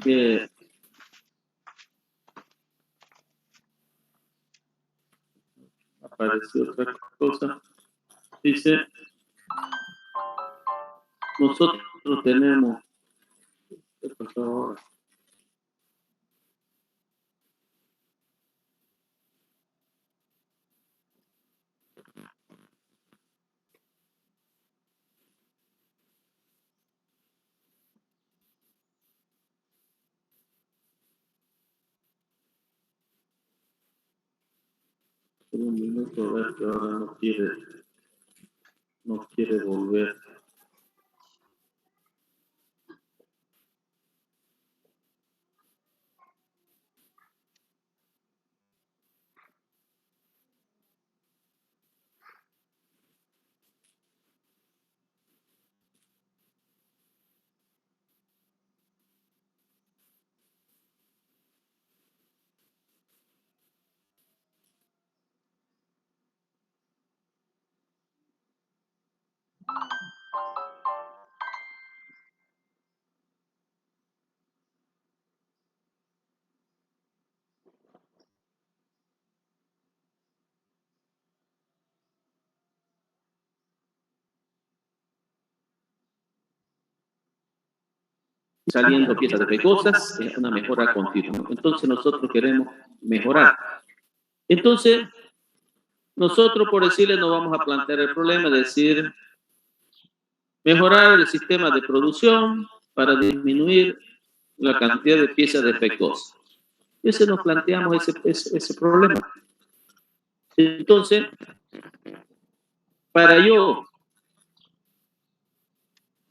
que apareció otra cosa. Dice, nosotros tenemos, ¿qué pasó ahora? Un minuto, a ver que ahora no quiere volver. Saliendo piezas defectuosas, es una mejora continua. Entonces nosotros queremos mejorar. Entonces, nosotros por decirle no vamos a plantear el problema, es decir, mejorar el sistema de producción para disminuir la cantidad de piezas defectuosas. Ese nos planteamos ese problema. Entonces, para yo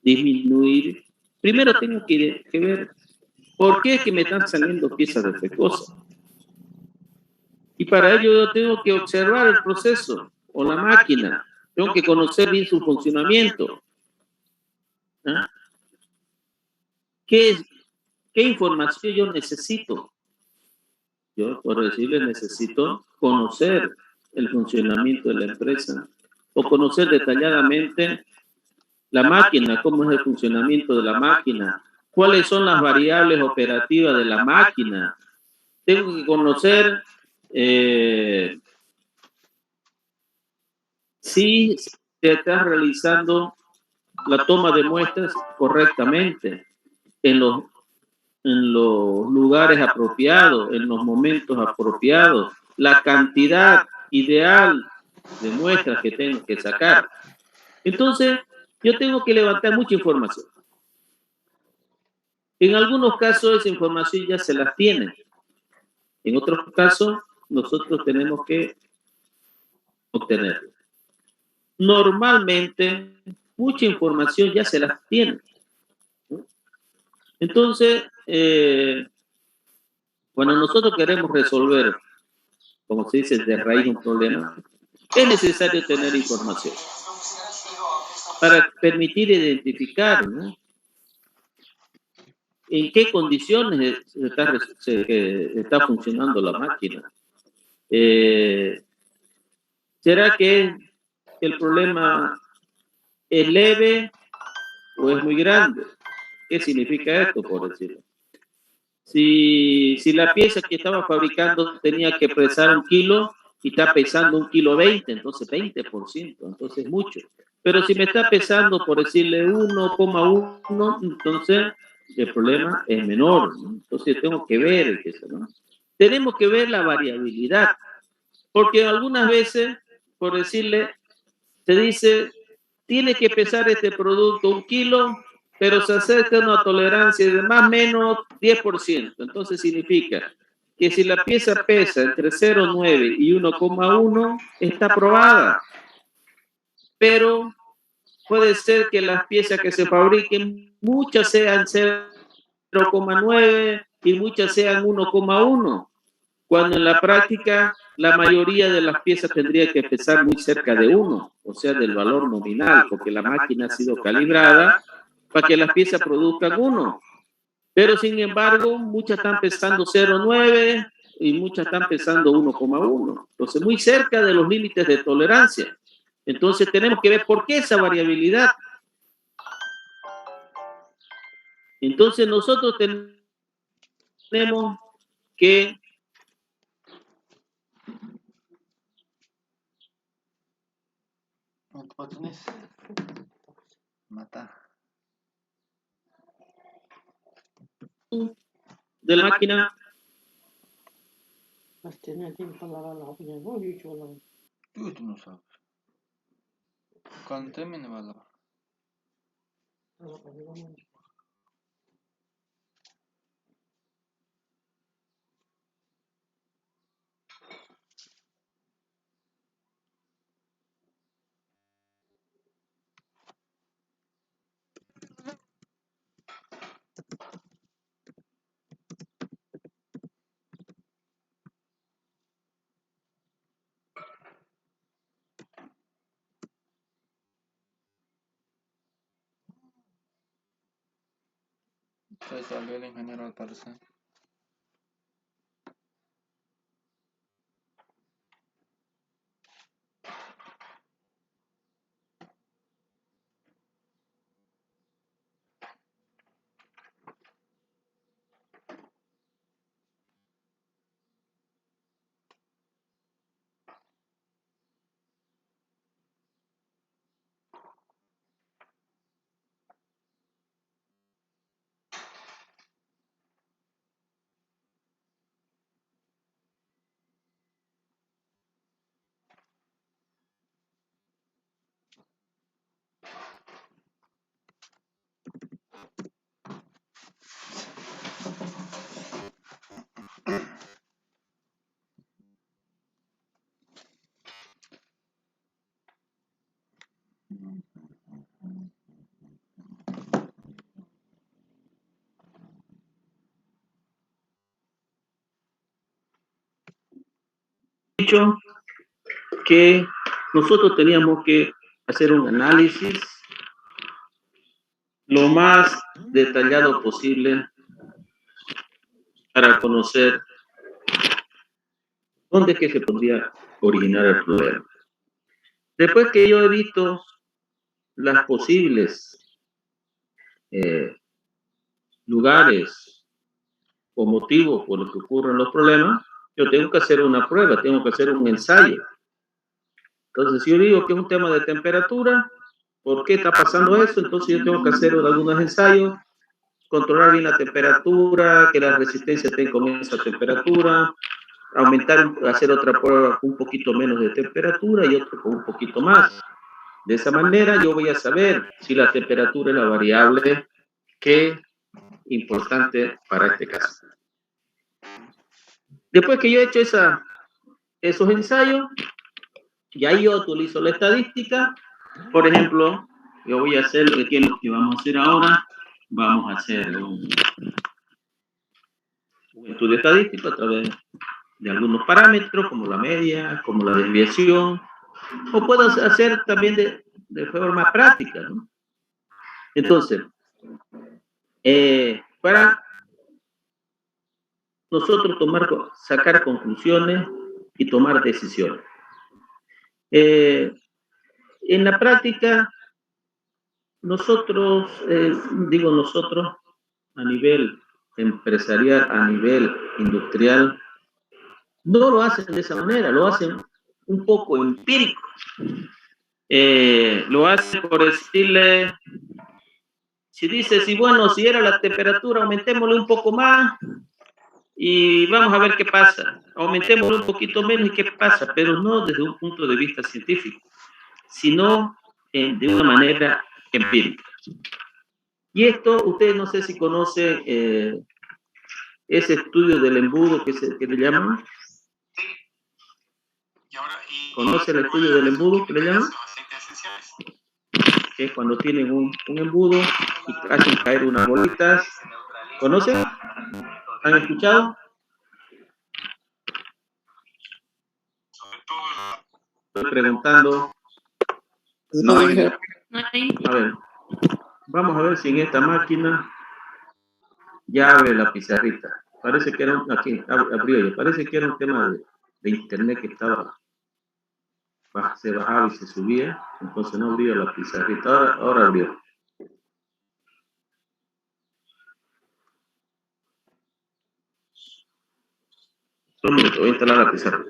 disminuir, primero tengo que ver por qué es que me están saliendo piezas defectuosas. Y para ello yo tengo que observar el proceso o la máquina. Tengo que conocer bien su funcionamiento. ¿Ah? ¿Qué información yo necesito? Yo, por decirle, necesito conocer el funcionamiento de la empresa o conocer detalladamente la máquina, cómo es el funcionamiento de la máquina, cuáles son las variables operativas de la máquina. Tengo que conocer si se está realizando la toma de muestras correctamente en los lugares apropiados, en los momentos apropiados, la cantidad ideal de muestras que tengo que sacar. Entonces, yo tengo que levantar mucha información. En algunos casos esa información ya se las tiene. En otros casos, nosotros tenemos que obtenerla. Normalmente, mucha información ya se las tiene. Entonces, cuando nosotros queremos resolver, como se dice, de raíz un problema, es necesario tener información para permitir identificar, ¿no?, en qué condiciones está funcionando la máquina. ¿Será que el problema es leve o es muy grande? ¿Qué significa esto, por decirlo? Si la pieza que estaba fabricando tenía que pesar 1 kilo y está pesando 1,20 kg, entonces 20%, entonces es mucho. Pero si me está pesando, por decirle, 1,1, entonces el problema es menor, ¿no? Entonces tengo que ver eso, ¿no? Tenemos que ver la variabilidad, porque algunas veces, por decirle, se dice, tiene que pesar este producto 1 kilo, pero se acerca a una tolerancia de más o menos 10%. Entonces significa que si la pieza pesa entre 0,9 y 1,1, está aprobada. Pero puede ser que las piezas que se fabriquen, muchas sean 0,9 y muchas sean 1,1, cuando en la práctica la mayoría de las piezas tendría que pesar muy cerca de 1, o sea, del valor nominal, porque la máquina ha sido calibrada para que las piezas produzcan 1. Pero sin embargo, muchas están pesando 0,9 y muchas están pesando 1,1. Entonces, muy cerca de los límites de tolerancia. Entonces, tenemos que ver por qué esa variabilidad. Entonces, nosotros tenemos tenemos que de la máquina Tú no sabes. Cuando termine va a lavar. Se salió el ingeniero al parecer. dicho que nosotros teníamos que hacer un análisis lo más detallado posible para conocer dónde es que se podría originar el problema. Después que yo he visto las posibles lugares o motivos por los que ocurren los problemas, yo tengo que hacer una prueba, tengo que hacer un ensayo. Entonces, si yo digo que es un tema de temperatura, ¿por qué está pasando eso? Entonces yo tengo que hacer algunos ensayos, controlar bien la temperatura, que la resistencia tenga con esa temperatura, aumentar, hacer otra prueba con un poquito menos de temperatura y otra con un poquito más. De esa manera yo voy a saber si la temperatura es la variable que es importante para este caso. Después que yo he hecho esos ensayos, y ahí yo utilizo la estadística. Por ejemplo, yo voy a hacer lo que vamos a hacer ahora. Vamos a hacer un estudio estadístico a través de algunos parámetros, como la media, como la desviación, o puedo hacer también de forma práctica, ¿no? Entonces, para nosotros sacar conclusiones y tomar decisiones. En la práctica, nosotros, digo nosotros, a nivel empresarial, a nivel industrial, no lo hacen de esa manera, lo hacen un poco empírico. Lo hacen por decirle, si dice, si bueno, si era la temperatura, aumentémosle un poco más y vamos a ver qué pasa. Aumentémosle un poquito menos y qué pasa, pero no desde un punto de vista científico, sino de una manera empírica. Y esto, ustedes no sé si conocen ese estudio del embudo que le llaman. ¿Conoce el estudio del embudo que le llaman? Que es cuando tienen un embudo y hacen caer unas bolitas. ¿Conocen? ¿Han escuchado? Estoy preguntando. No, A ver, vamos a ver si en esta máquina ya abre la pizarrita. Parece que era aquí, abrió ya. Parece que era un tema de internet que se bajaba y se subía, entonces no abrió la pizarrita. Ahora abrió. Un minuto, voy a instalar la pizarra.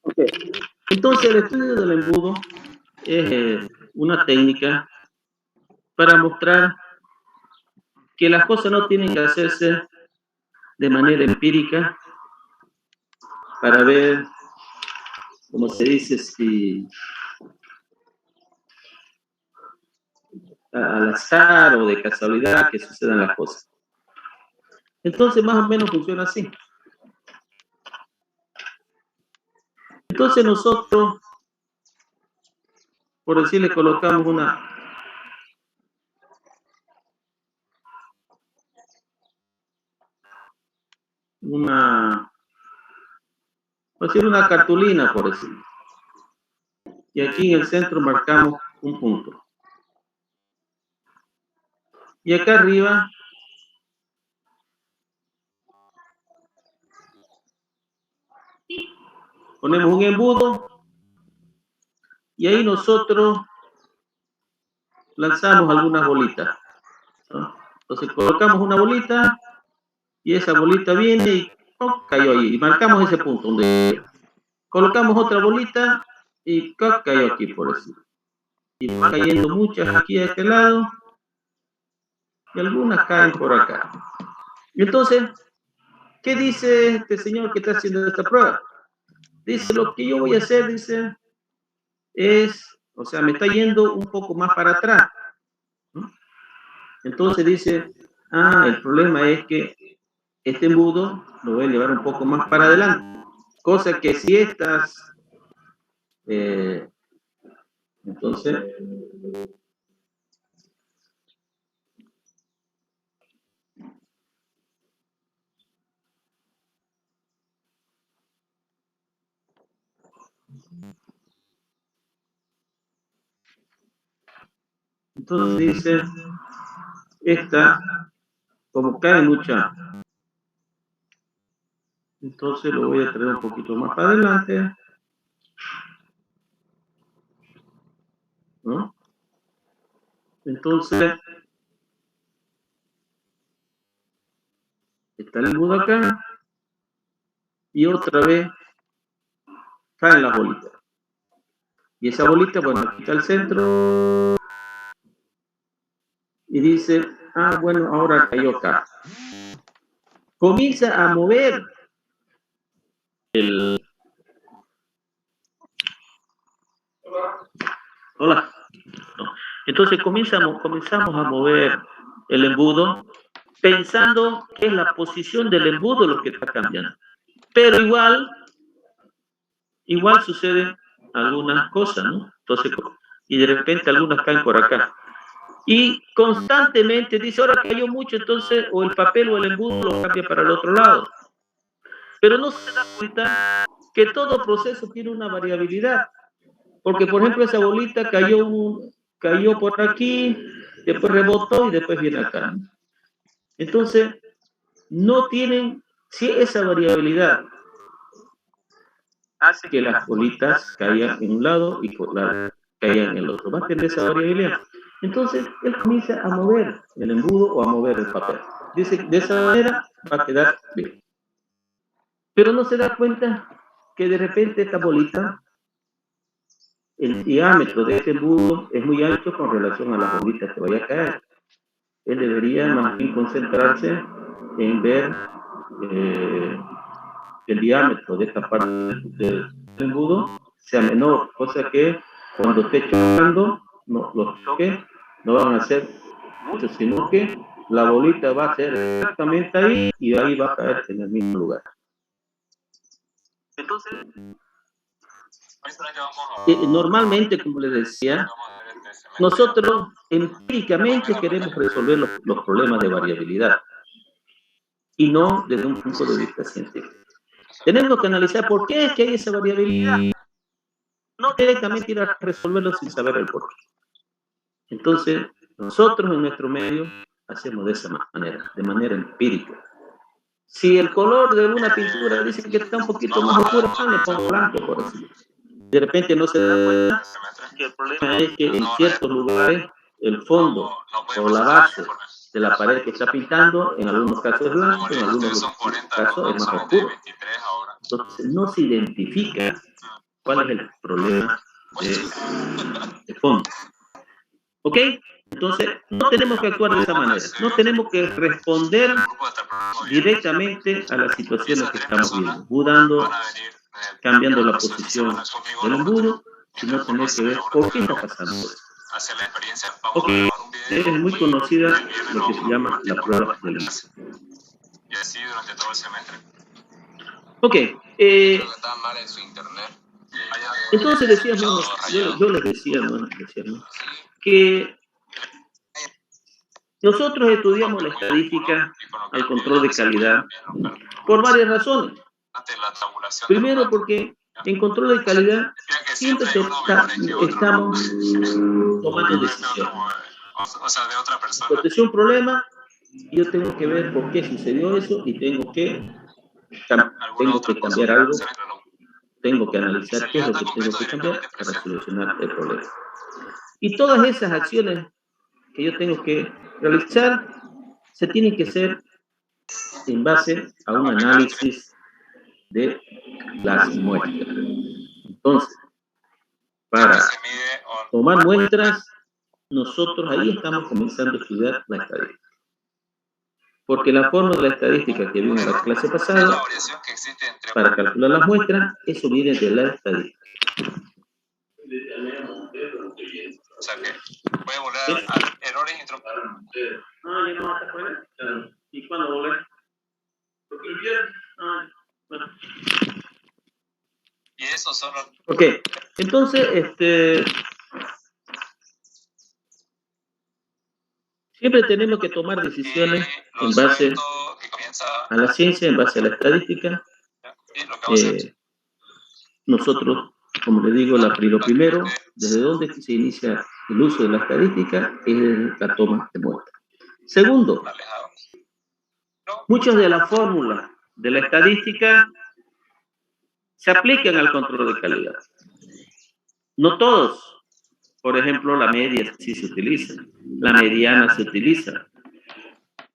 Okay. Entonces, el estudio del embudo es una técnica para mostrar que las cosas no tienen que hacerse de manera empírica para ver, como se dice, si al azar o de casualidad que sucedan las cosas. Entonces, más o menos funciona así. Entonces, nosotros, por decirle, colocamos una cartulina, por decirlo. Y aquí en el centro marcamos un punto. Y acá arriba ponemos un embudo y ahí nosotros lanzamos algunas bolitas, ¿no? Entonces colocamos una bolita y esa bolita viene y cayó ahí. Y marcamos ese punto donde colocamos otra bolita y cayó aquí, por decirlo. Y van cayendo muchas aquí a este lado y algunas caen por acá. Entonces, ¿qué dice este señor que está haciendo esta prueba? Dice, lo que yo voy a hacer, dice, o sea, me está yendo un poco más para atrás, ¿no? Entonces dice, el problema es que este embudo lo voy a llevar un poco más para adelante, cosa que si estas, entonces, dice, esta, como cae mucha, entonces lo voy a traer un poquito más para adelante, ¿no? Entonces, está el embudo acá y otra vez caen las bolitas. Y esa bolita, bueno, aquí está el centro y dice, bueno, ahora cayó acá. Comienza a mover Hola. Entonces comenzamos a mover el embudo pensando que es la posición del embudo lo que está cambiando. Pero igual suceden algunas cosas, ¿no? Entonces, y de repente algunas caen por acá. Y constantemente dice, ahora cayó mucho, entonces o el papel o el embudo lo cambia para el otro lado. Pero no se da cuenta que todo proceso tiene una variabilidad. Porque, por ejemplo, esa bolita cayó por aquí, después rebotó y después viene acá. Entonces, no tienen, si esa variabilidad hace que las bolitas caigan en un lado y caigan en el otro. Va a tener esa variabilidad. Entonces, él comienza a mover el embudo o a mover el papel. Dice, de esa manera va a quedar bien. Pero no se da cuenta que de repente esta bolita, el diámetro de este embudo es muy alto con relación a las bolitas que vaya a caer. Él debería más bien concentrarse en ver el diámetro de esta parte del embudo sea menor, cosa que cuando esté chocando, los choques no van a ser muchos, sino que la bolita va a ser exactamente ahí y ahí va a caer en el mismo lugar. Entonces, normalmente, como les decía, nosotros empíricamente queremos resolver los problemas de variabilidad. y no desde un punto de vista científico. Tenemos que analizar por qué es que hay esa variabilidad. No directamente ir a resolverlo sin saber el porqué. Entonces, nosotros en nuestro medio hacemos de esa manera, de manera empírica. Si el color de una pintura dice que está un poquito más oscuro, le pongo blanco, por así. De repente no se da cuenta que el problema es que en ciertos lugares el fondo o la base de la pared que está pintando, en algunos casos es blanco, en algunos casos es más oscuro. Entonces no se identifica cuál es el problema de fondo. ¿Ok? Entonces, no tenemos que actuar de esa manera. No tenemos que responder directamente a las situaciones que estamos viendo, cambiando la posición del embudo, sino tener que ver por qué está pasando eso. Ok, es muy conocida lo que se llama la prueba del embudo. Ok, entonces decíamos, yo les decía, ¿no? Que nosotros estudiamos la estadística al control de calidad por varias razones. Primero, porque en control de calidad siempre estamos tomando decisiones. Cuando un problema, yo tengo que ver por qué sucedió eso y tengo que cambiar algo, tengo que analizar qué es lo que tengo que cambiar para solucionar el problema. Y todas esas acciones que yo tengo que realizar se tienen que hacer en base a un análisis de las muestras. Entonces, para tomar muestras, nosotros ahí estamos comenzando a estudiar la estadística. Porque la forma de la estadística que vimos en la clase pasada, para calcular las muestras, eso viene de la estadística. O sea que puede volver a errores introspectivos. Ah, ya no vas a poner. ¿Y cuándo volver? Porque el viernes. Bueno. Y eso solo. Ok, entonces, siempre tenemos que tomar decisiones en base a la ciencia, en base a la estadística. Nosotros, como le digo, lo primero, desde donde se inicia el uso de la estadística, es la toma de muestras. Segundo, muchas de las fórmulas de la estadística se aplican al control de calidad. No todos. Por ejemplo, la media sí se utiliza, la mediana se utiliza.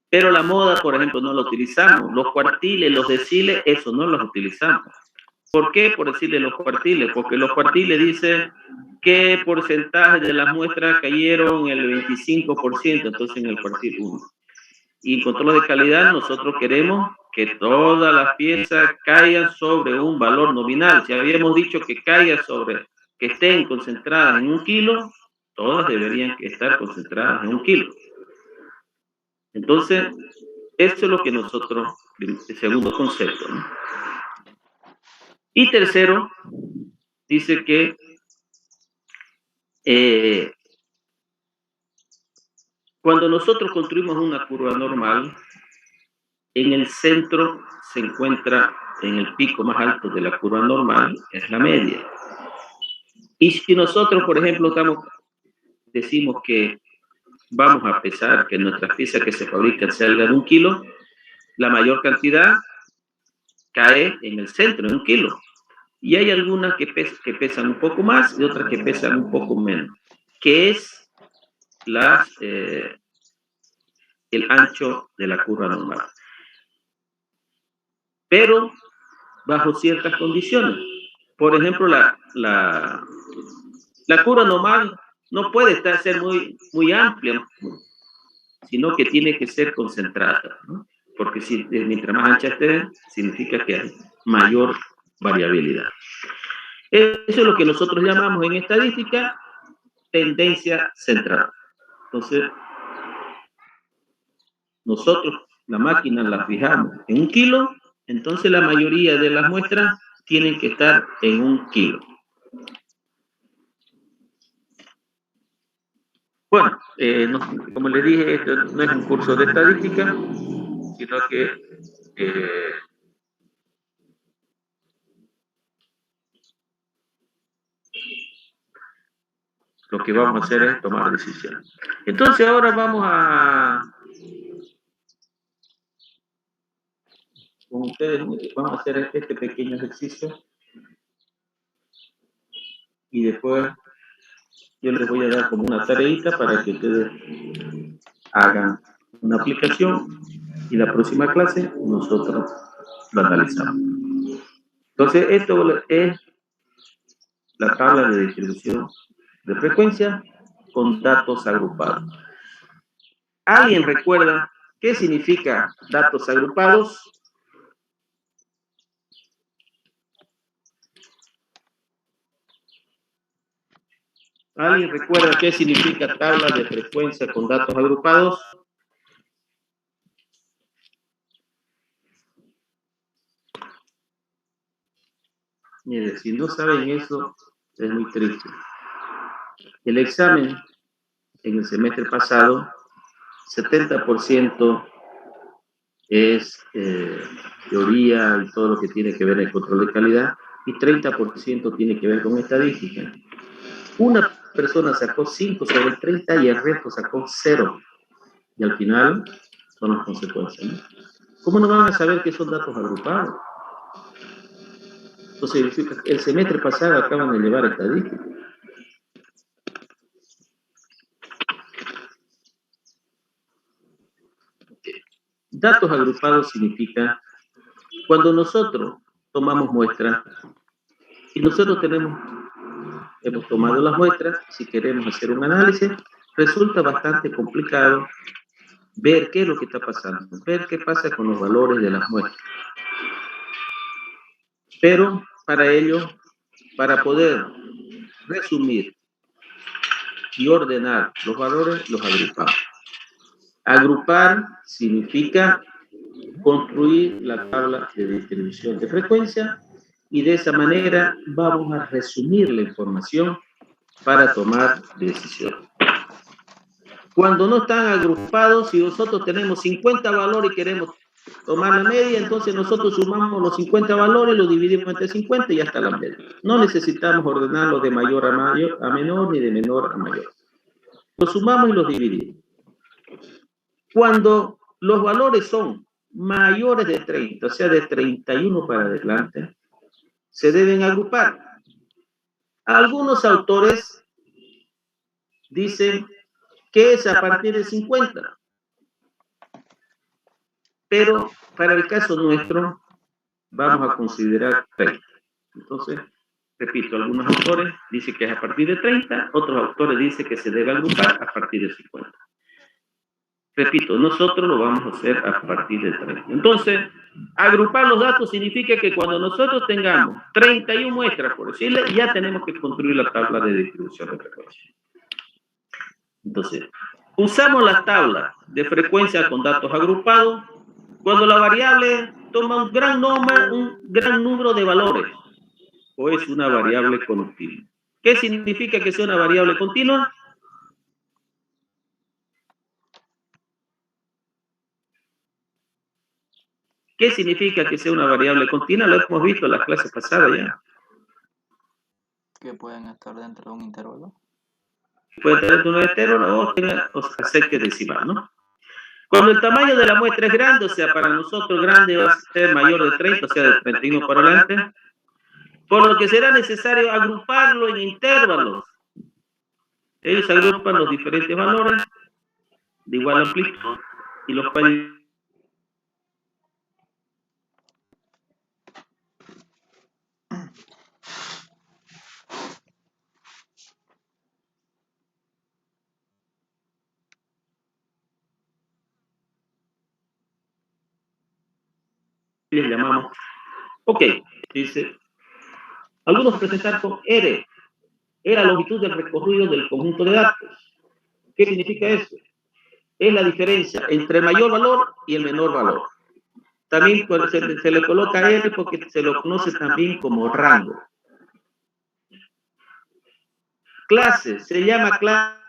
Pero la moda, por ejemplo, no la utilizamos. Los cuartiles, los deciles, eso no los utilizamos. ¿Por qué? Por decirle los cuartiles. Porque los cuartiles dicen qué porcentaje de las muestras cayeron en el 25%, entonces en el cuartil 1. Y en control de calidad nosotros queremos que todas las piezas caigan sobre un valor nominal. Si habíamos dicho que caiga sobre, que estén concentradas en 1 kilo, todas deberían estar concentradas en 1 kilo. Entonces, eso es lo que nosotros, el segundo concepto, ¿no? Y tercero, dice que cuando nosotros construimos una curva normal, en el centro se encuentra en el pico más alto de la curva normal, es la media. Y si nosotros, por ejemplo, decimos que vamos a pesar que nuestras piezas que se fabrican salgan de 1 kilo, la mayor cantidad cae en el centro, en 1 kilo. Y hay algunas que pesan un poco más y otras que pesan un poco menos, que es el ancho de la curva normal. Pero bajo ciertas condiciones. Por ejemplo, la curva normal no puede ser muy amplia, sino que tiene que ser concentrada, ¿no? Porque mientras más ancha esté, significa que hay mayor variabilidad. Eso es lo que nosotros llamamos en estadística tendencia central. Entonces, nosotros la máquina la fijamos en 1 kilo, entonces la mayoría de las muestras tienen que estar en 1 kilo. Bueno, como les dije, esto no es un curso de estadística, sino que lo que vamos a hacer es tomar decisiones. Entonces ahora vamos con ustedes, vamos a hacer este pequeño ejercicio y después yo les voy a dar como una tareita para que ustedes hagan una aplicación y la próxima clase nosotros lo analizamos. Entonces esto es la tabla de distribución de frecuencia con datos agrupados. ¿Alguien recuerda qué significa datos agrupados? ¿Alguien recuerda qué significa tabla de frecuencia con datos agrupados? Mire, si no saben eso, es muy triste. El examen en el semestre pasado, 70% es teoría y todo lo que tiene que ver el control de calidad, y 30% tiene que ver con estadística. Una persona sacó 5 sobre el 30 y el resto sacó 0. Y al final son las consecuencias, ¿no? ¿Cómo no van a saber que son datos agrupados? Entonces, el semestre pasado acaban de llevar estadística. Datos agrupados significa cuando nosotros tomamos muestras y nosotros hemos tomado las muestras, si queremos hacer un análisis, resulta bastante complicado ver qué es lo que está pasando, ver qué pasa con los valores de las muestras. Pero para ello, para poder resumir y ordenar los valores, los agrupamos. Agrupar significa construir la tabla de distribución de frecuencia y de esa manera vamos a resumir la información para tomar decisiones. Cuando no están agrupados, si nosotros tenemos 50 valores y queremos tomar la media, entonces nosotros sumamos los 50 valores, los dividimos entre 50 y ya está la media. No necesitamos ordenarlos de mayor a menor ni de menor a mayor. Los sumamos y los dividimos. Cuando los valores son mayores de 30, o sea, de 31 para adelante, se deben agrupar. Algunos autores dicen que es a partir de 50. Pero para el caso nuestro, vamos a considerar 30. Entonces, repito, algunos autores dicen que es a partir de 30, otros autores dicen que se debe agrupar a partir de 50. Repito, nosotros lo vamos a hacer a partir de 30. Entonces, agrupar los datos significa que cuando nosotros tengamos 31 muestras, por decirle, ya tenemos que construir la tabla de distribución de frecuencia. Entonces, usamos la tabla de frecuencia con datos agrupados cuando la variable toma un gran número de valores o es una variable continua. ¿Qué significa que sea una variable continua? ¿Qué significa que sea una variable continua? Lo hemos visto en las clases pasadas ya. Que pueden estar dentro de un intervalo. Puede estar dentro de un intervalo o hacer que decimal, ¿no? Cuando el tamaño de la muestra es grande, o sea, para nosotros grande va a ser mayor de 30, o sea, de 31 para adelante, por lo que será necesario agruparlo en intervalos. Ellos agrupan los diferentes valores de igual amplitud y los cuales les llamamos. Ok, dice, algunos presentan con R, la longitud del recorrido del conjunto de datos. ¿Qué significa eso? Es la diferencia entre el mayor valor y el menor valor. También se le coloca R porque se lo conoce también como rango. Clase, se llama clase.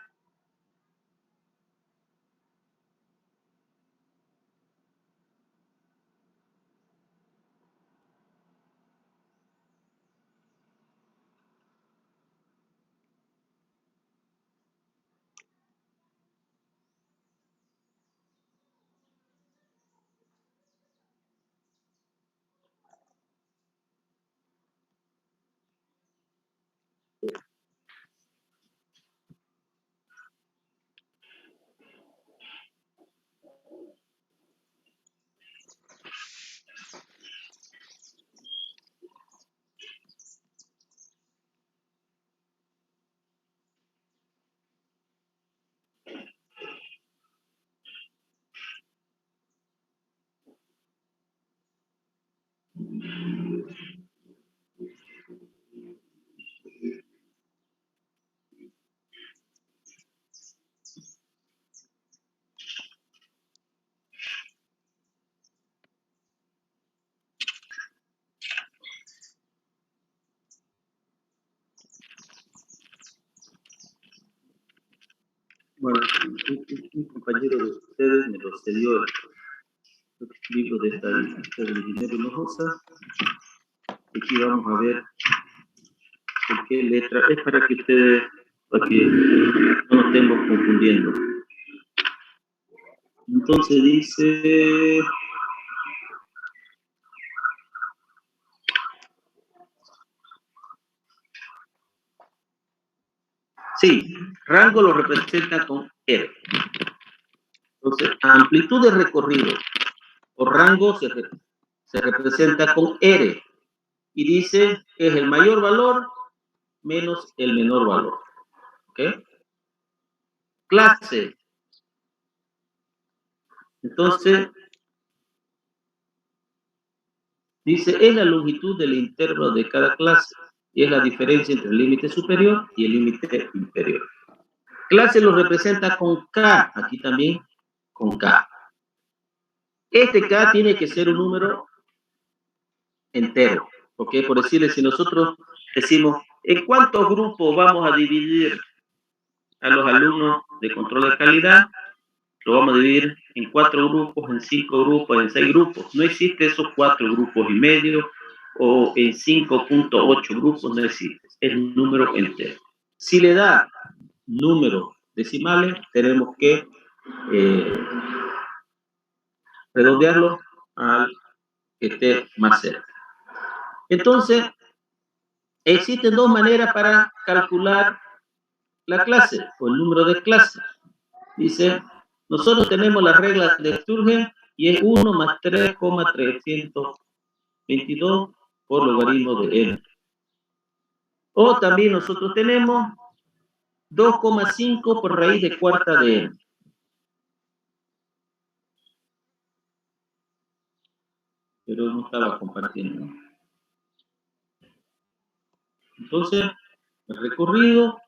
Bueno, un compañero de ustedes me lo cedió el libro de esta del ingeniero Hinojosa. Aquí vamos a ver en qué letra. Es para que ustedes, para que no nos estemos confundiendo. Entonces dice... Sí, rango lo representa con R. Entonces, amplitud de recorrido o rango se representa con R. Y dice que es el mayor valor menos el menor valor. ¿Ok? Clase. Entonces, dice, es la longitud del intervalo de cada clase y es la diferencia entre el límite superior y el límite inferior. Clase lo representa con K, aquí también con K. Este K tiene que ser un número entero, ¿ok? Por decirle, si nosotros decimos, ¿en cuántos grupos vamos a dividir a los alumnos de control de calidad? Lo vamos a dividir en 4 grupos, en 5 grupos, en 6 grupos. No existe esos 4 grupos y medio o en 5.8 grupos, no existe. Es un número entero. Si le da números decimales, tenemos que redondearlo al que esté más cerca. Entonces, existen dos maneras para calcular la clase o el número de clases. Dice, nosotros tenemos las reglas de Sturgeon y es 1 más 3,322 por logaritmo de n. O también nosotros tenemos 2,5 por raíz de cuarta de n. Pero no estaba compartiendo. Entonces, el recorrido,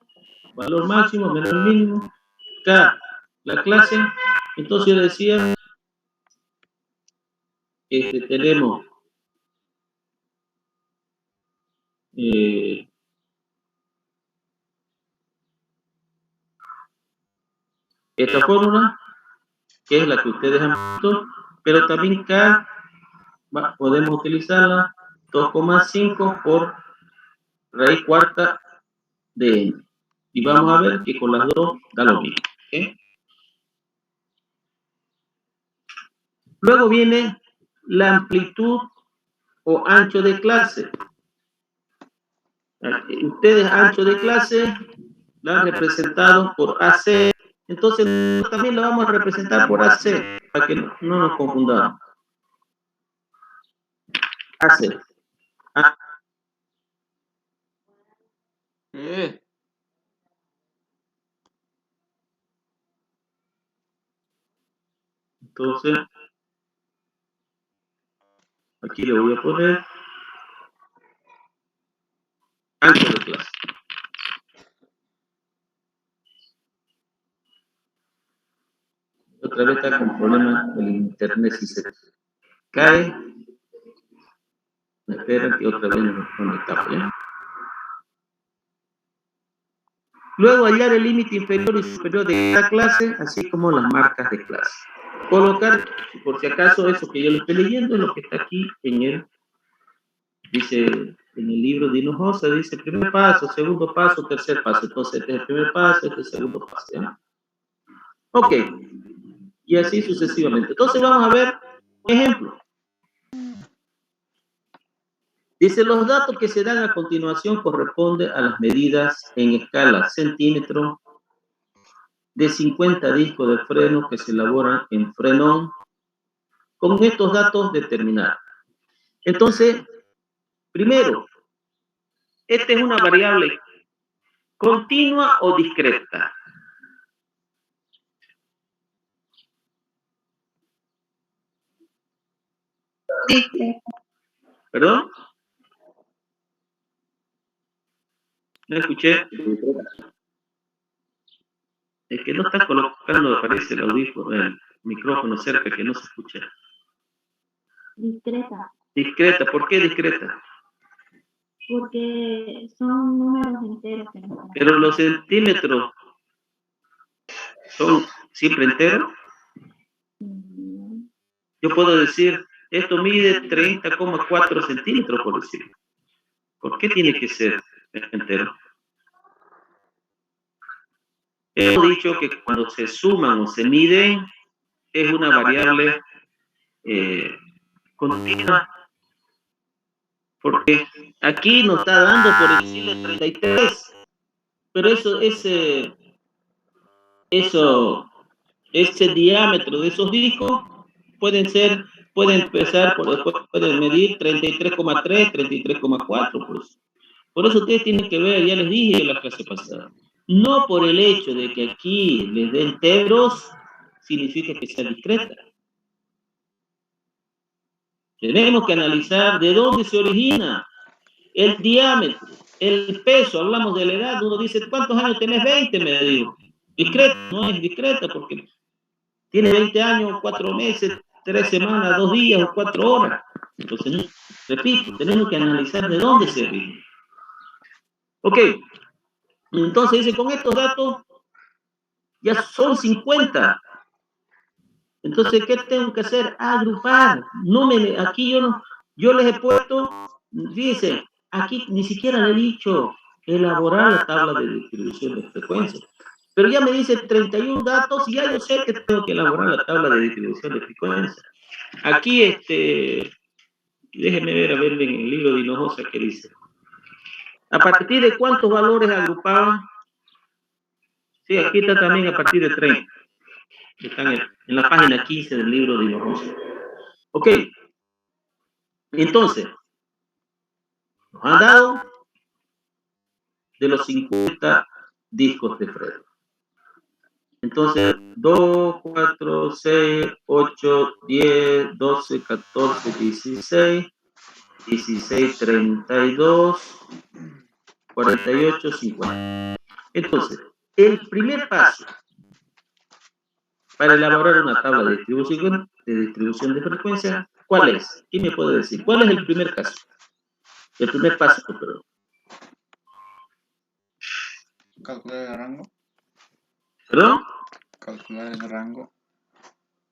valor máximo menos el mínimo, K, la clase. Entonces yo decía, tenemos esta fórmula, que es la que ustedes han visto, pero también K podemos utilizarla 2,5 por raíz cuarta de n. Y vamos a ver que con las dos da lo mismo. ¿Okay? Luego viene la amplitud o ancho de clase. Ustedes ancho de clase la han representado por AC. Entonces nosotros también lo vamos a representar por AC, para que no nos confundamos. AC. Entonces, aquí le voy a poner ancho de clase. Otra vez está con problema el internet, si se cae, me esperan que otra vez nos conectamos, ¿ya? Luego hallar el límite inferior y superior de cada clase, así como las marcas de clase. Colocar, por si acaso, eso que yo le estoy leyendo es lo que está aquí en el, dice, en el libro de Hinojosa, dice primer paso, segundo paso, tercer paso. Entonces, este es el primer paso, este es el segundo paso, ¿ya? Ok. Y así sucesivamente. Entonces, vamos a ver un ejemplo. Dice, los datos que se dan a continuación corresponden a las medidas en escala centímetro de 50 discos de freno que se elaboran en Frenón con estos datos determinados. Entonces, primero, esta es una variable continua o discreta. ¿Perdón? No escuché. Es que no está colocando, parece, el audífono, el micrófono cerca, que no se escucha. Discreta. Discreta, ¿por qué discreta? Porque son números enteros. Que no. Pero los centímetros son siempre enteros. Yo puedo decir, esto mide 30,4 centímetros, por decirlo. ¿Por qué tiene que ser entero? Hemos dicho que cuando se suman o se miden, es una variable continua. Porque aquí nos está dando, por decirle, 33. Pero ese diámetro de esos discos pueden empezar, pueden medir 33,3, 33,4. Por eso ustedes tienen que ver, ya les dije en la clase pasada, no por el hecho de que aquí les den enteros, significa que sea discreta. Tenemos que analizar de dónde se origina el diámetro, el peso. Hablamos de la edad, uno dice, ¿cuántos años tenés? 20, me digo. Discreta, no es discreta porque tiene 20 años, 4 meses, 3 semanas, 2 días o 4 horas. Entonces, repito, tenemos que analizar de dónde se origina. Ok, entonces dice, con estos datos ya son 50. Entonces, ¿qué tengo que hacer? Agrupar. Aquí yo les he puesto, dice, aquí ni siquiera le he dicho elaborar la tabla de distribución de frecuencia. Pero ya me dice 31 datos y ya yo sé que tengo que elaborar la tabla de distribución de frecuencia. Aquí, déjenme ver, a ver en el libro de Hinojosa que dice. ¿A partir de cuántos valores agrupaban? Sí, aquí está también a partir de 30. Están en la página 15 del libro de Hinojosa. Ok. Entonces, nos han dado de los 50 discos de Fredo. Entonces, 2, 4, 6, 8, 10, 12, 14, 16, 16, 32, 48, 50. Entonces, el primer paso para elaborar una tabla de distribución de frecuencia, ¿cuál es? ¿Quién me puede decir? ¿Cuál es el primer caso? El primer paso, perdón. Calcular el rango. ¿Perdón? Calcular el rango.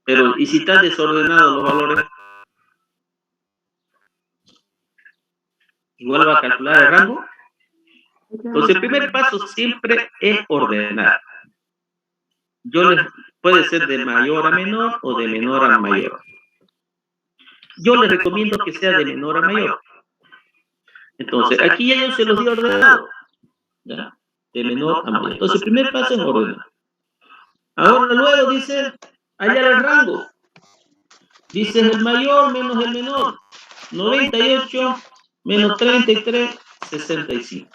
Pero, ¿y si están desordenados los valores? Igual va a calcular el rango. Entonces, el primer paso siempre es ordenar. Puede ser de mayor a menor o de menor a mayor. Yo les recomiendo que sea de menor a mayor. Entonces, aquí ya yo se los di ordenado. ¿Ya? De menor a mayor. Entonces, el primer paso es ordenar. Ahora luego dice, hallar el rango. Dice el mayor menos el menor. 98 menos 33, 65.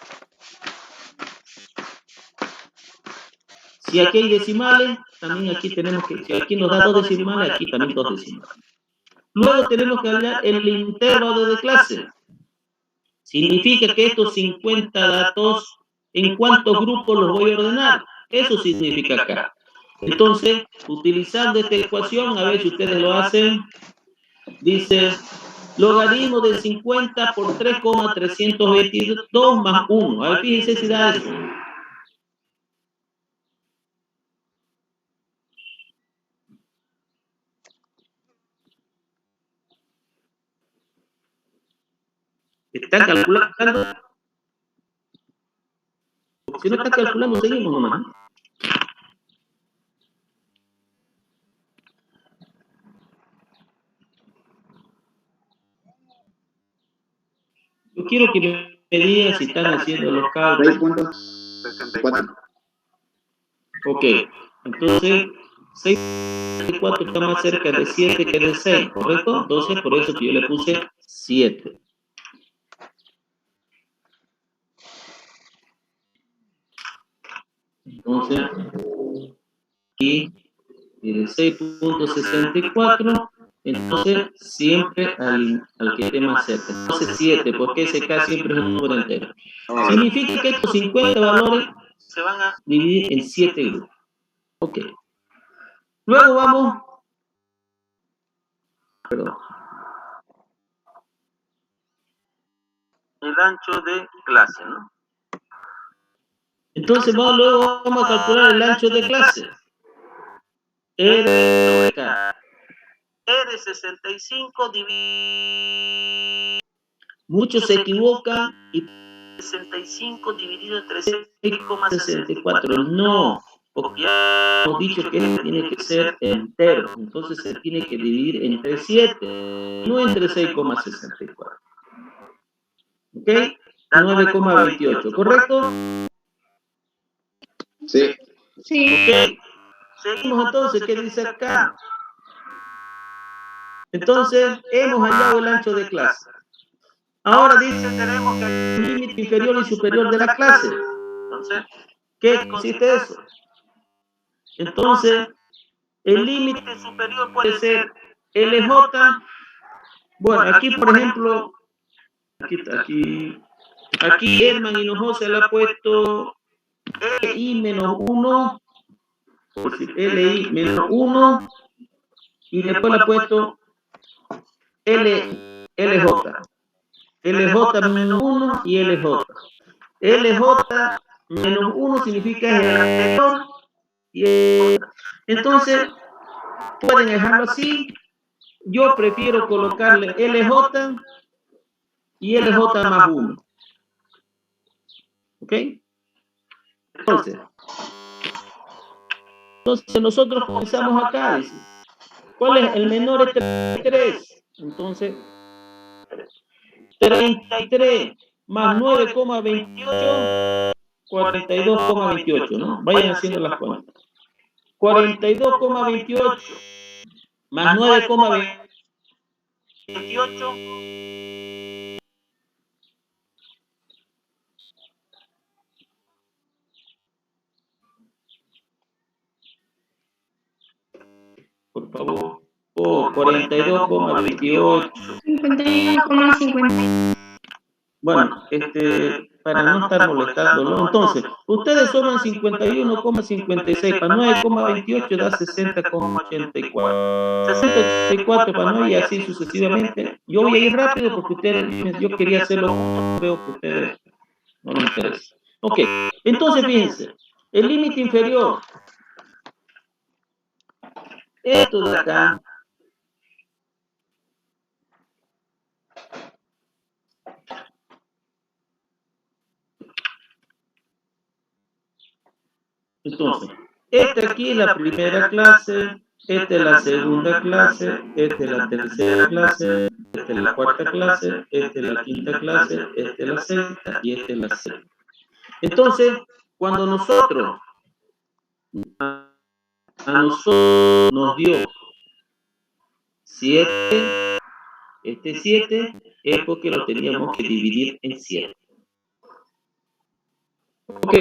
Si aquí hay decimales, también aquí tenemos que, si aquí nos da 2 decimales, aquí también 2 decimales. Luego tenemos que hallar el intervalo de clase. Significa que estos 50 datos, ¿en cuántos grupos los voy a ordenar? Eso significa acá. Entonces, utilizando esta ecuación, a ver si ustedes lo hacen, dice, logaritmo de 50 por 3,322 más 1. A ver, fíjense si da eso. ¿Están calculando? Si no está calculando, seguimos nomás. Yo quiero que me digan si están haciendo los cálculos. 6.64. Ok, entonces 6.4 está más cerca de 7 que de 6, ¿correcto? Entonces, por eso que yo le puse 7. Entonces, aquí de 6.64, entonces siempre al que esté más cerca. Entonces 7, porque ese K siempre es un número entero. Significa que estos 50 valores se van a dividir en 7 grupos. Ok. Luego vamos, perdón, el ancho de clase, ¿no? Entonces luego vamos a calcular el ancho de clase. R sobre K. R65 dividido. Muchos se equivocan y 65 dividido entre 6,64. No, porque ya hemos dicho que esto tiene que ser entero. Entonces se tiene que dividir entre 7, no entre 6,64. ¿Ok? 9,28, ¿correcto? Sí. Ok. Seguimos entonces, ¿qué dice acá? Entonces, hemos hallado el ancho de clase. Ahora dice, tenemos que el límite inferior y superior de la clase. Entonces, ¿qué consiste eso? Entonces, el límite superior puede ser LJ. Bueno, aquí, por ejemplo, aquí Herman Hinojosa le ha puesto LI menos 1, por decir, LI menos 1, y después le ha puesto LJ. LJ menos 1 y LJ. LJ menos 1 significa el anterior y el... Entonces, pueden dejarlo así. Yo prefiero colocarle LJ y LJ más 1. ¿Ok? Entonces nosotros comenzamos acá. Dice, ¿cuál es el menor? Es 33. Entonces, 33 más 9,28, 42,28, ¿no? Vayan haciendo las cuentas. 42,28 más 9,28. Por favor. 42,28. 51,50. Bueno, para no estar molestándolo, entonces, ustedes suman 51,56 para 9,28 da 60,84. 60,84 para 9 y así sucesivamente. Yo voy a ir rápido porque ustedes, yo quería hacerlo juntos, creo que ustedes no les interesa. Ok, entonces fíjense, el límite inferior, esto de acá, entonces, esta aquí es la primera clase, esta es la segunda clase, esta es la tercera clase, esta es la cuarta clase, esta es la quinta clase, esta es la sexta y esta es la séptima. Entonces, cuando a nosotros nos dio 7, este 7 es porque lo teníamos que dividir en 7. Ok.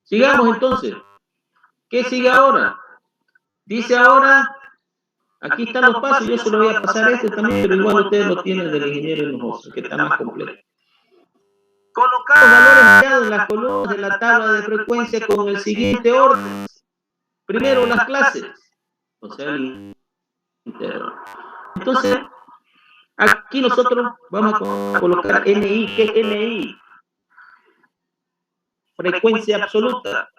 Sigamos entonces. ¿Qué sigue ahora? Dice ahora, aquí están los pasos, yo se lo voy a pasar también, pero igual ustedes lo tienen del ingeniero Hinojosa, que está más completo. Colocar los valores hallados en las columnas de la tabla de frecuencia con el siguiente orden. Primero las clases, o sea, el intervalo. Entonces, aquí nosotros vamos a colocar NI. ¿Qué es NI? Frecuencia absoluta.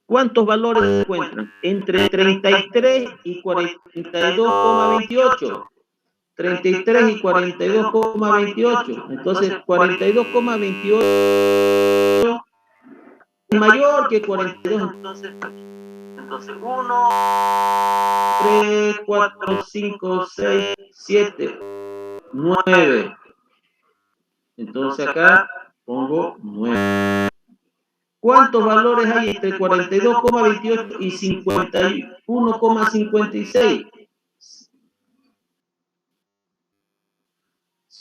¿Cuántos valores se encuentran? Entre 33 y 42,28. 33 y 42,28. Entonces, 42,28 es mayor que 42. Entonces 1, 3, 4, 5, 6, 7, 9. Entonces acá pongo 9. ¿Cuántos valores hay entre 42,28 y 51,56?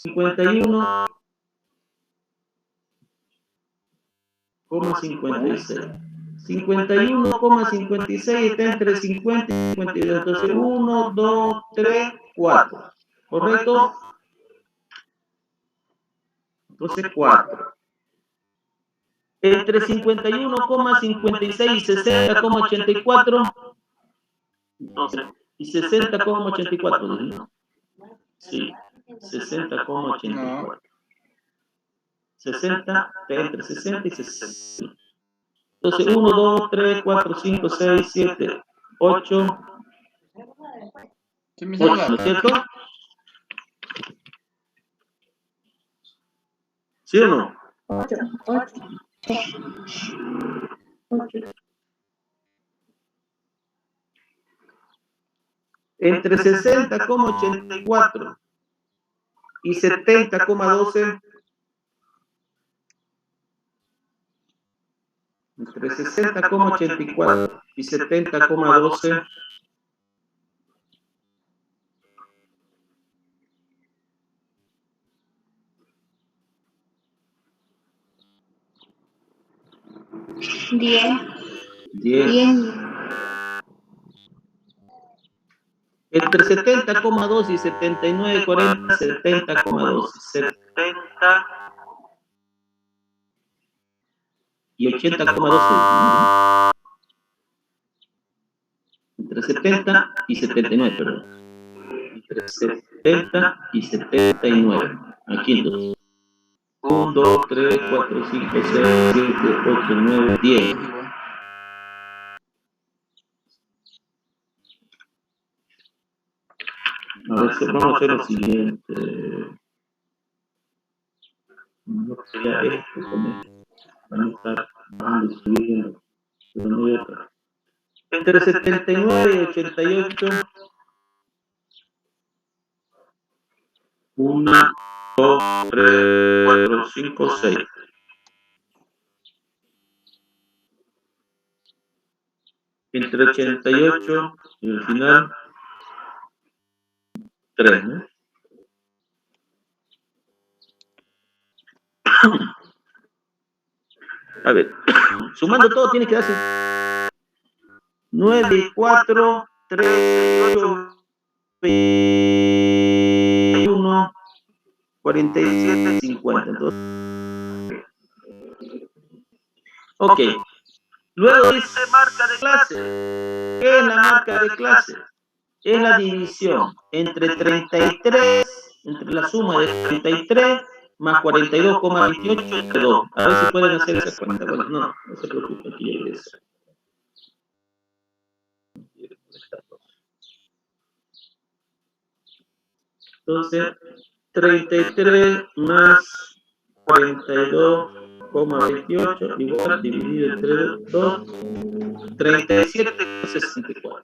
51,56. 51,56 está entre 50 y 52. Entonces 1, 2, 3, 4. ¿Correcto? Entonces 4. Entre 51,56 y 60,84. Entonces, y 60,84. ¿No? Sí, 60,84. 60 está entre 60 y 60. Entonces, 1, 2, 3, 4, 5, 6, 7, 8, ¿Qué me 8, ¿no salva? es cierto? ¿Sí o no? 8. Entre 60,84 y 70,12. Entre 60,84 y 70,12. Diez. 10. Entre 70,2 y 79,40, 70,2. 70 y 80,12. Entre 70 y 79, perdón. Entre 70 y 79. Aquí entonces. 1, 2, 3, 4, 5, 6, 7, 8, 9, 10. A ver, vamos a hacer lo siguiente. No sería esto con esto. Van a estar bajando y subiendo. Pero no hay otra. Entre 79 y 88. 1, 2, 3, 4, 5, 6. Entre 88 y el final 3, ¿no? A ver, sumando todo tiene que darse 9, 4, 3, 8, 21, 47, 50. Entonces, ok. Luego dice marca de clase. ¿Qué es la marca de clase? Es la división entre 33, entre la suma de 33 más 42,28 entre 2. A ver si pueden hacer esa cuenta. Bueno, no se preocupen, aquí ya lo hice. Entonces, 33 más 42,28 igual dividido entre 2, 37,64.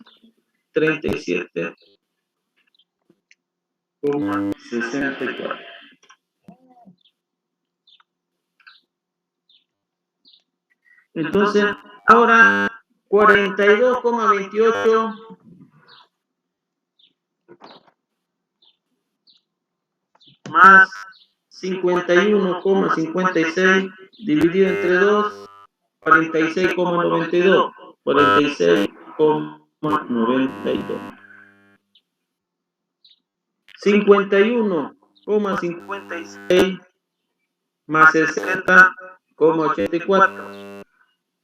37,64. Entonces, ahora 42,28 más 51,56 dividido entre 2, 46,92. 46,92. 51,56 más 60,84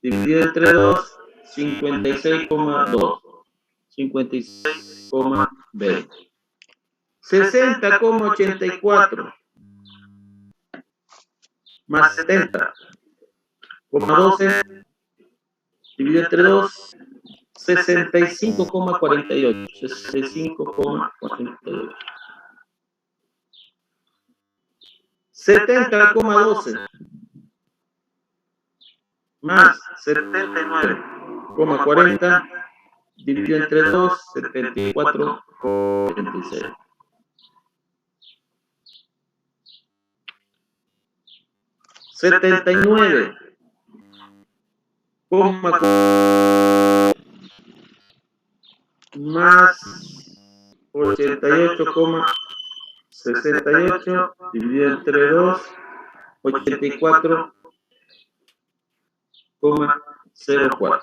dividido entre 2, 56,2. 56,20. 60,84 más 70,12 dividido entre 2, 65,48. 65,48. 70,12 más 79,40 dividido entre 2, 74,46. 79 más 88,68 dividido entre 2, 84,04.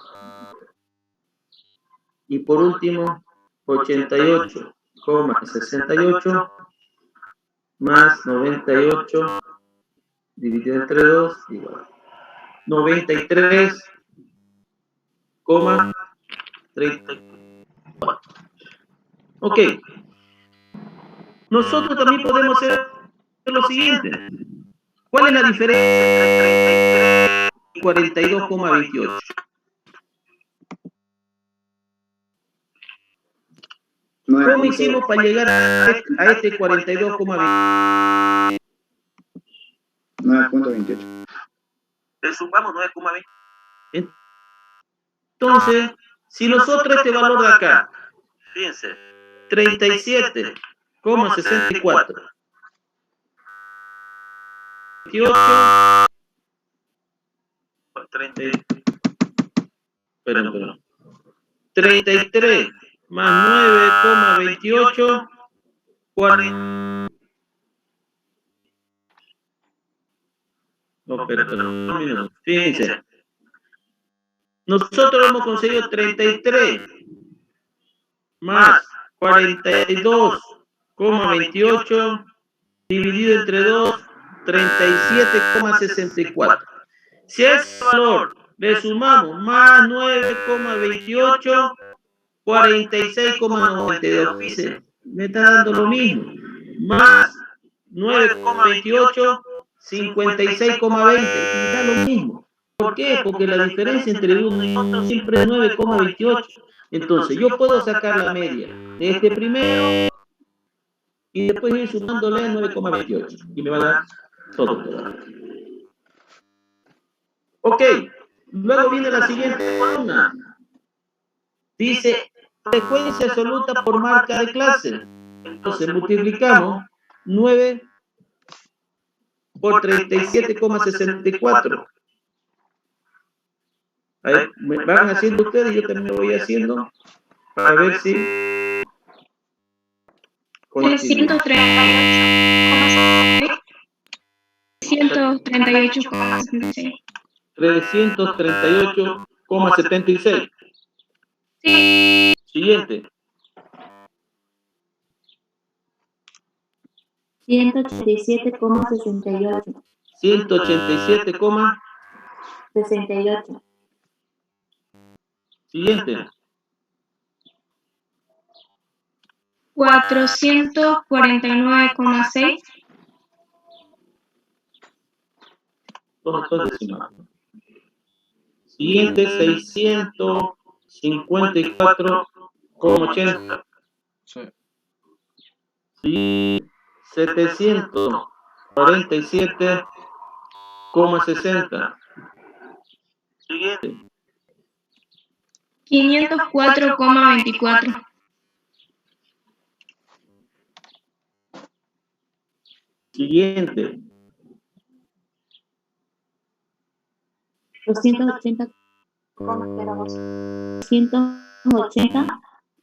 Y por último, 88,68 más 98 dividido entre 2 igual 93,34. Ok. Nosotros también podemos hacer lo siguiente. ¿Cuál es la diferencia entre 33 y 42,28. ¿Cómo hicimos para llegar a este 42,28? 9.28. Le sumamos 9,20. Entonces, si nosotros este valor de acá, fíjense, 37,64, 28, 33 más 9,28, 40. No, perdón. Fíjense. Nosotros hemos conseguido 33 más 42,28 dividido entre 2, 37,64. Si a ese valor le sumamos más 9,28, 46,92. Me está dando lo mismo. Más 9,28, 56,20. Me da lo mismo. ¿Por qué? Porque la diferencia entre uno y otro siempre es 9,28. Entonces, yo puedo sacar la media de este primero y después ir sumándole 9,28. Y me va a dar todo. Ok. Luego viene la siguiente columna. Dice frecuencia absoluta por marca de clase. Entonces, multiplicamos 9 por 37,64. Ahí me van haciendo ustedes y yo también me voy haciendo para ver si 338,76. 338,76. Sí. Siguiente. 187,68. 187,68. Siguiente. 449,6. Dos decimales. Siguiente, 654,80. Sí. Sí, 747,60. Siguiente. 504,24. Siguiente. 280,02.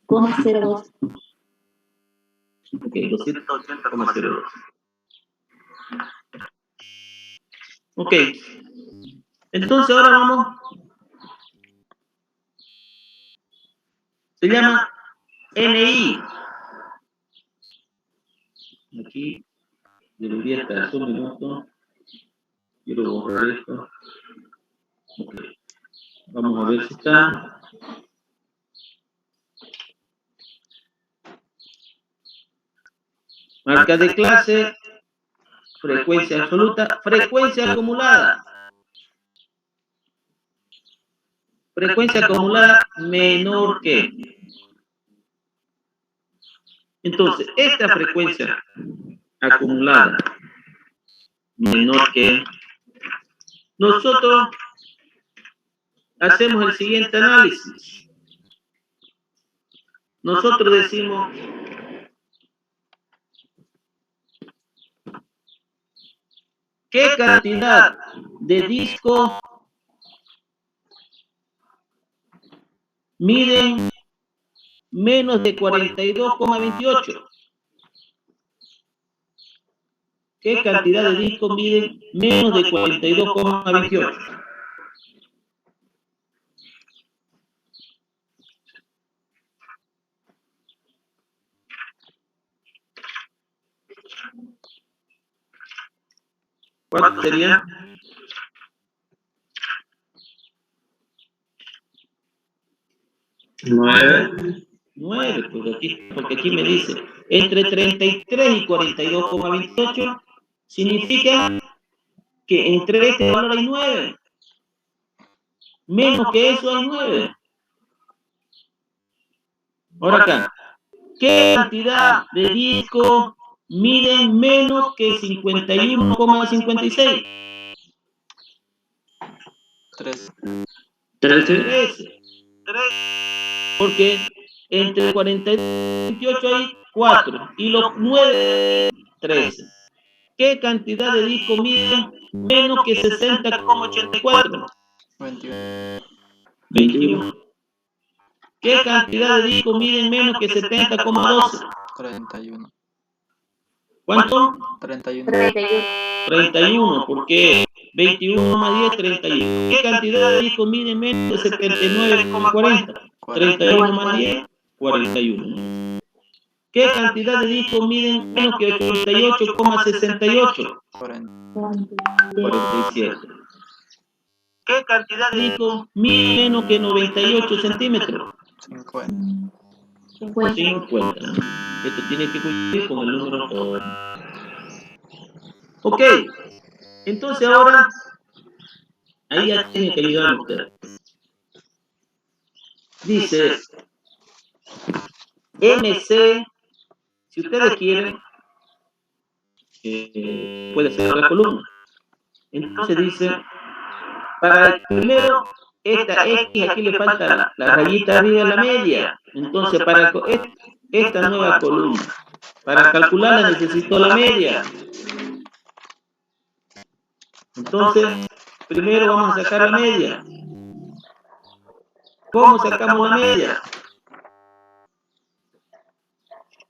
280,02. Ok, 280,02. Ok. Entonces ahora vamos. Se llama NI. Aquí debería estar un minuto. Quiero borrar esto. Okay. Vamos a ver si está. Marca de clase, frecuencia absoluta, frecuencia acumulada. Frecuencia acumulada menor que. Entonces, esta frecuencia acumulada menor que, nosotros hacemos el siguiente análisis. Nosotros decimos ¿qué cantidad de discos miden menos de 42,28? ¿Qué cantidad de discos miden menos de 42,28? ¿Cuánto sería? 9, porque aquí me dice entre 33 y 42,28 significa que entre este valor hay 9. Menos que eso hay 9. Ahora acá, ¿qué cantidad de discos miden menos que 51,56? 13. 13. Porque entre 42 y 28 hay 4 y los 9, 13. ¿Qué cantidad de discos miden menos que 60,84? 21. 21. ¿Qué cantidad de discos miden menos que 70,12? 31. ¿Cuánto? 31. 31. 31, porque 21 más 10, 31. ¿Qué cantidad de discos miden menos de 79,40? 31 más 10, 41. ¿Qué cantidad de discos miden menos que 88,68? 47. ¿Qué cantidad de discos miden menos que 98 centímetros? 50. 50. Esto tiene que cumplir con el número todo. Ok, entonces ahora, ahí ya tiene que ayudarme usted. Dice, MC, si ustedes quieren, puede ser la columna. Entonces dice, para el primero, esta X, aquí le falta la rayita arriba de la media. Entonces, para esta nueva columna, para calcularla necesito la media. Entonces, primero vamos a sacar la media. ¿Cómo sacamos la media?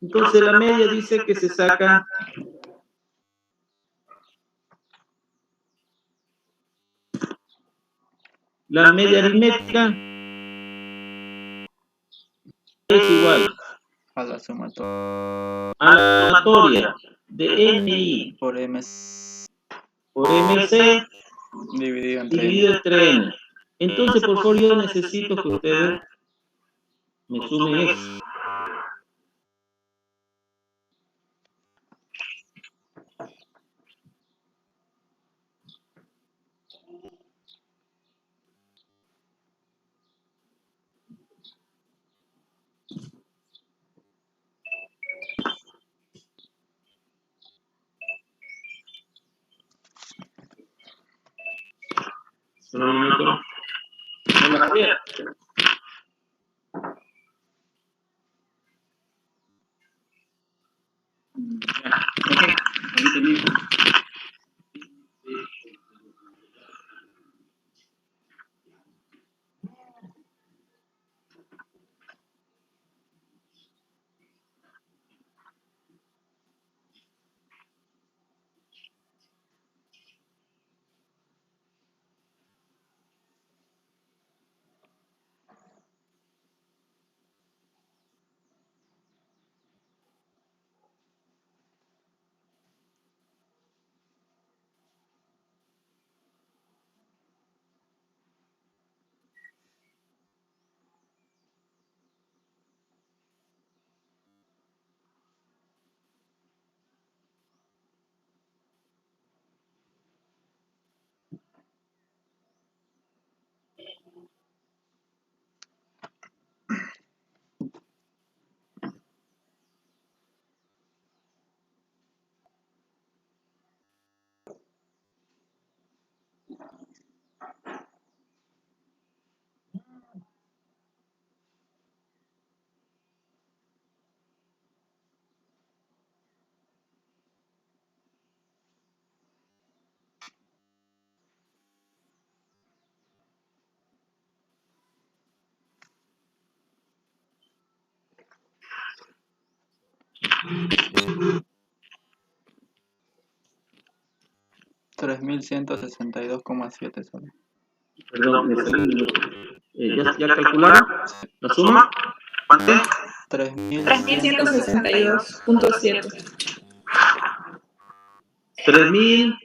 Entonces, la media dice que se saca la media aritmética es igual A la sumatoria a la sumatoria de MI por M por MC dividido entre dividido N. entre N. Entonces, por favor, yo necesito que ustedes me sumen eso. Solo un minuto. Hola, Javier. Ahorita mismo. $3,162,7 soles. Perdón, me salí un minuto. ¿Ya calcularon la suma? ¿Cuánto es? 3,162. 3.100.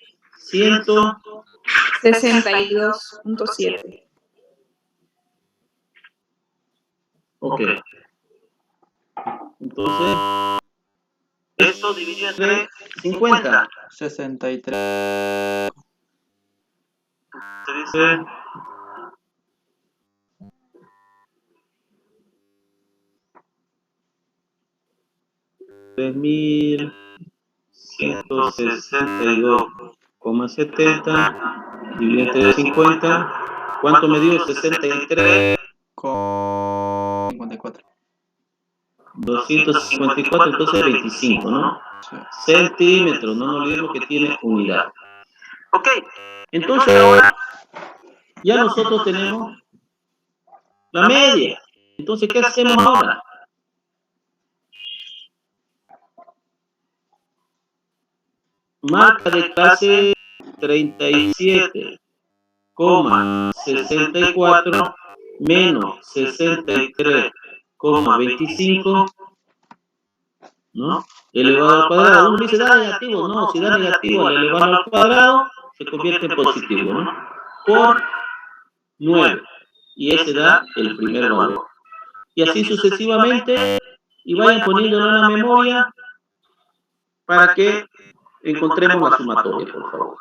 62.7. Ok. Entonces, esto dividido entre 50. 63. Se dice 3.162,70 dividido entre 50. ¿Cuánto me dio? 63. Con 54. 254, entonces 25, ¿no? Sí. Centímetros, no nos olvidemos que tiene unidad. Ok, entonces ahora ya nosotros tenemos la media. Entonces, ¿qué hacemos ahora? Marca de clase 37,64 menos 63,25, ¿no? Elevado al cuadrado. Uno dice, da negativo. No, si da negativo al elevarlo al cuadrado, se convierte en positivo, ¿no? Por 9. Y ese da el primer valor. Y así sucesivamente, y vayan poniéndolo en la memoria para que encontremos la sumatoria, por favor.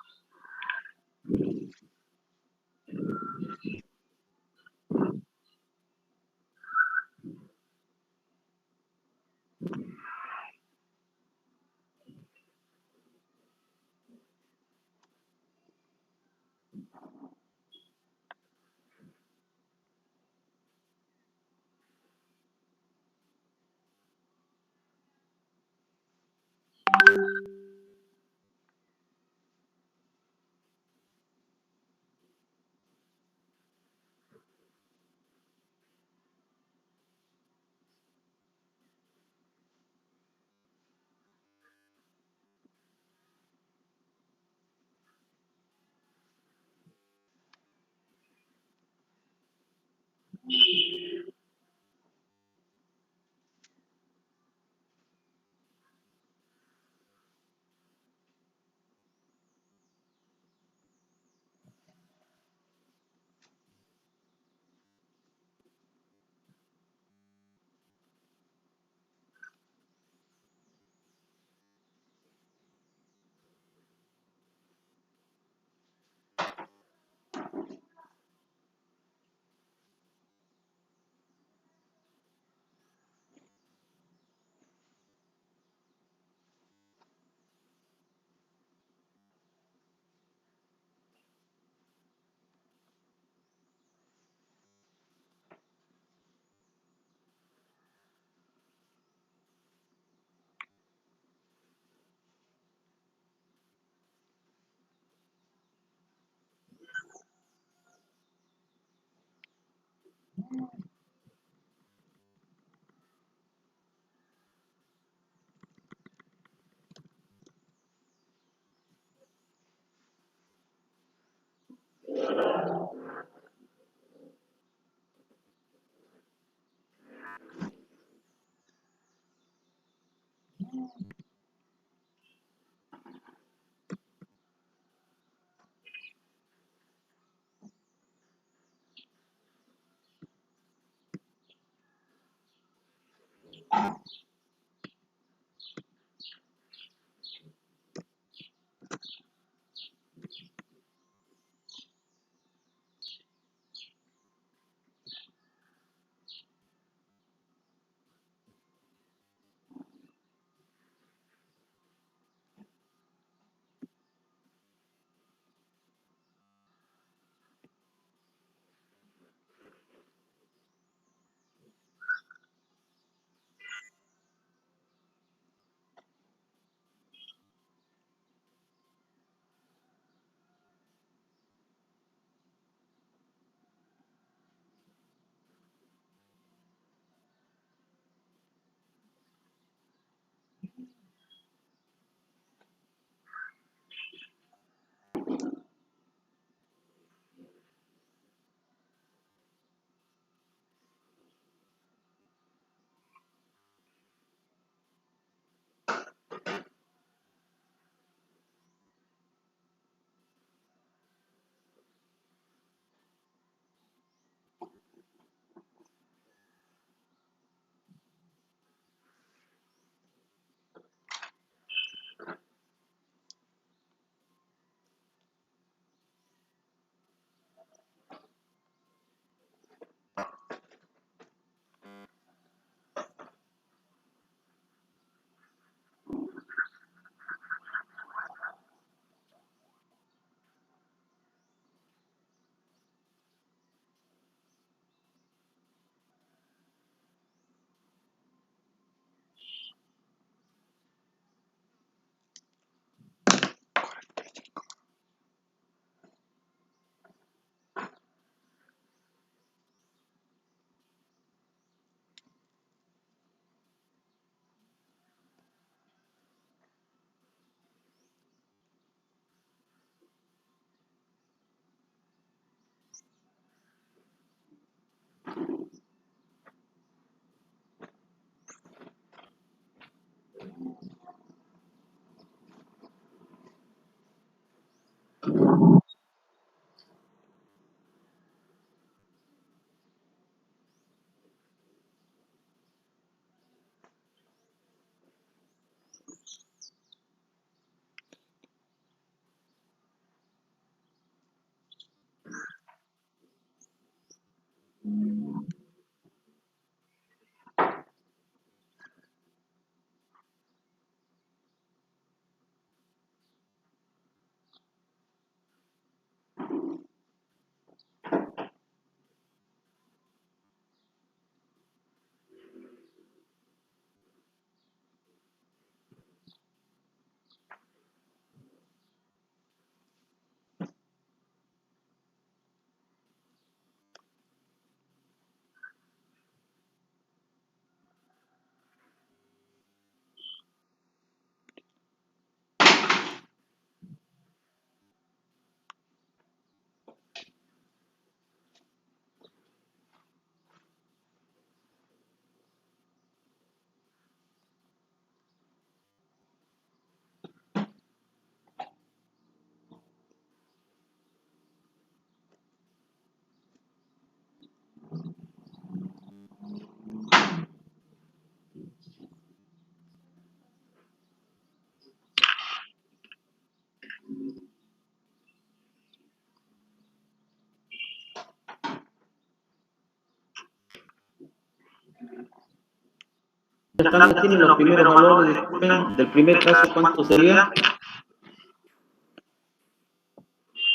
tanto tienen los primeros valores, disculpen, del primer caso, ¿cuánto sería?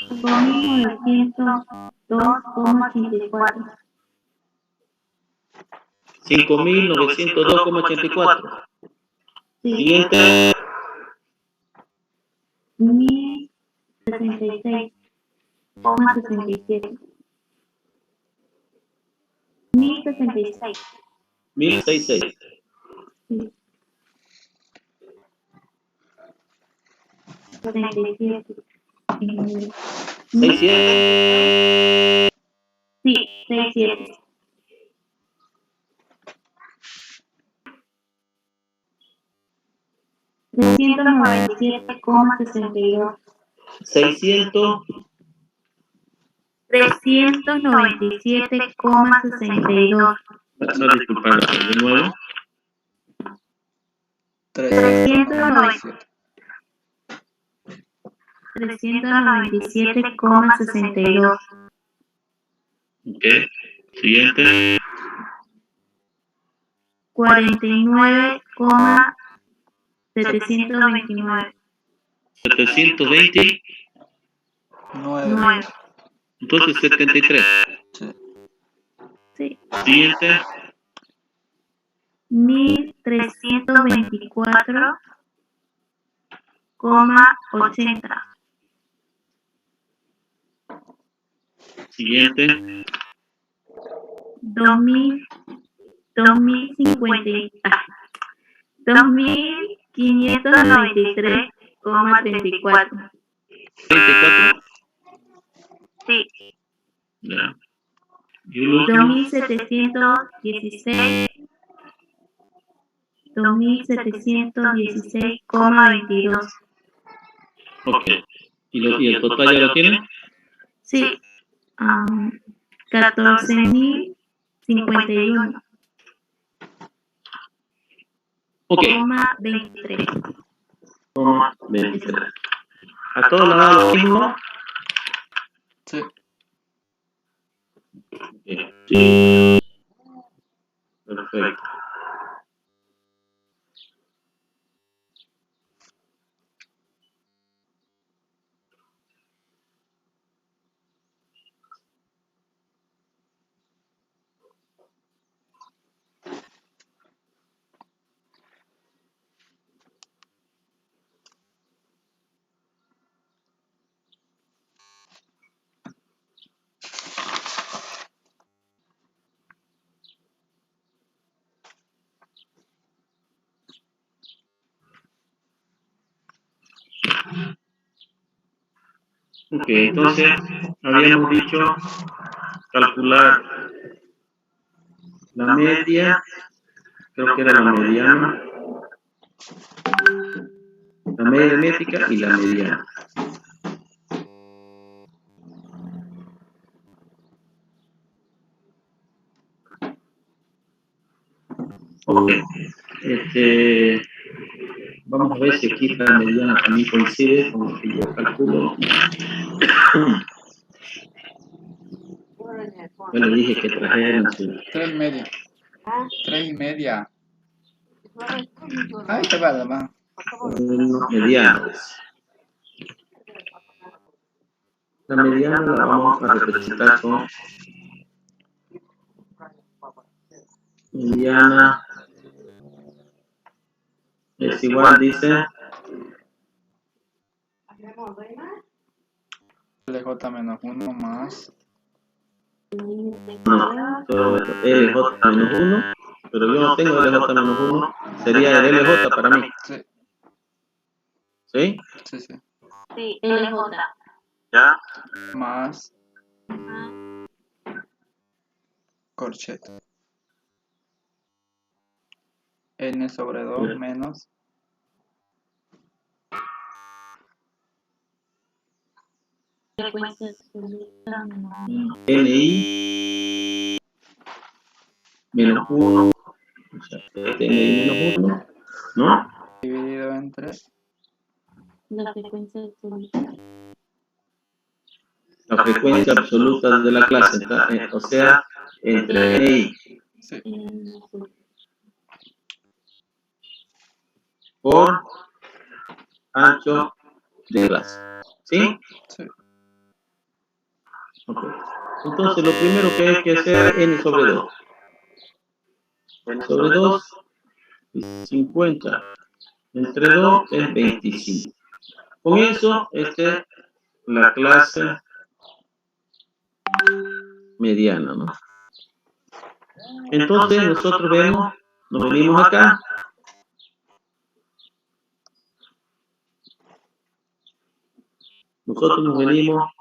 5.902,84. 5.902,84. Sí. Siguiente. 1.066,67. 1.066. 1.066. Sí. 77. 600. Sí, 67. 397,62. 600. 397,62. No, disculpa, de nuevo. 397. 397,62. Ok. Siguiente. 49,729. 720. 9. Entonces 73. Sí. Sí. Siguiente. 1.324,80. Siguiente. 2.593,34. 34. Sí. Ya. Y el último. 2.716. 2.716,22. Ok. ¿Y el total ya lo tienen? Sí. 14.051. Ok. 23. 23. ¿A todos les da lo mismo? Sí. Sí. Perfecto. Ok, entonces habíamos dicho calcular la media, creo que era la mediana, la media aritmética y la mediana. Ok, vamos a ver si aquí la mediana también coincide con lo que yo calculo. Yo le dije que trajeran su 3,5. 3,5. Ahí te va, mamá. mediana. La mediana la vamos a representar con mediana es igual, dice LJ menos 1 más. LJ menos 1, pero yo no tengo LJ menos 1, sería el LJ para mí. Sí. ¿Sí? Sí, sí. Sí, LJ. ¿Ya? Más corchete. N sobre 2 menos Frecuencia absoluta menos NI menos 1, o sea, NI menos 1, ¿no? dividido entre la frecuencia absoluta. La frecuencia absoluta de la clase, o sea, entre NI. sí. por ancho de clase. ¿Sí? Sí. Ok. Entonces, lo primero que hay que hacer es n sobre 2. N sobre 2 es 50. Entre 2 es 25. Con eso, esta es la clase mediana, ¿no? Entonces, nosotros nos venimos acá. Nosotros nos venimos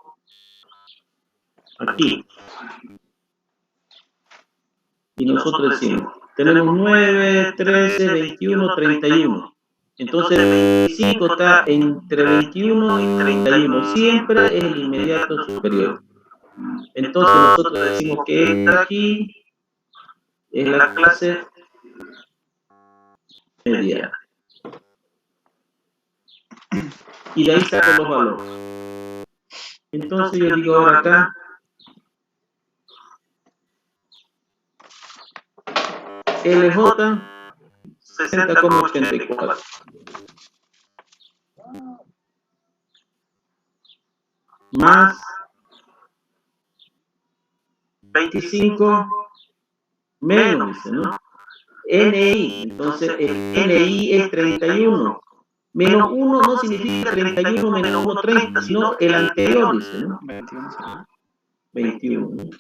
aquí. Y nosotros decimos, tenemos 9, 13, 21, 31. Entonces, 25 está entre 21 y 31. Siempre es el inmediato superior. Entonces, nosotros decimos que esta aquí es la clase mediana. Y de ahí saco los valores. Entonces, yo digo ahora acá, LJ 60,84 más 25 menos, dice, ¿no? NI, entonces el NI es 31. Menos 1 no significa 31 menos 1, 30, sino el anterior, dice, ¿no? 21. 21.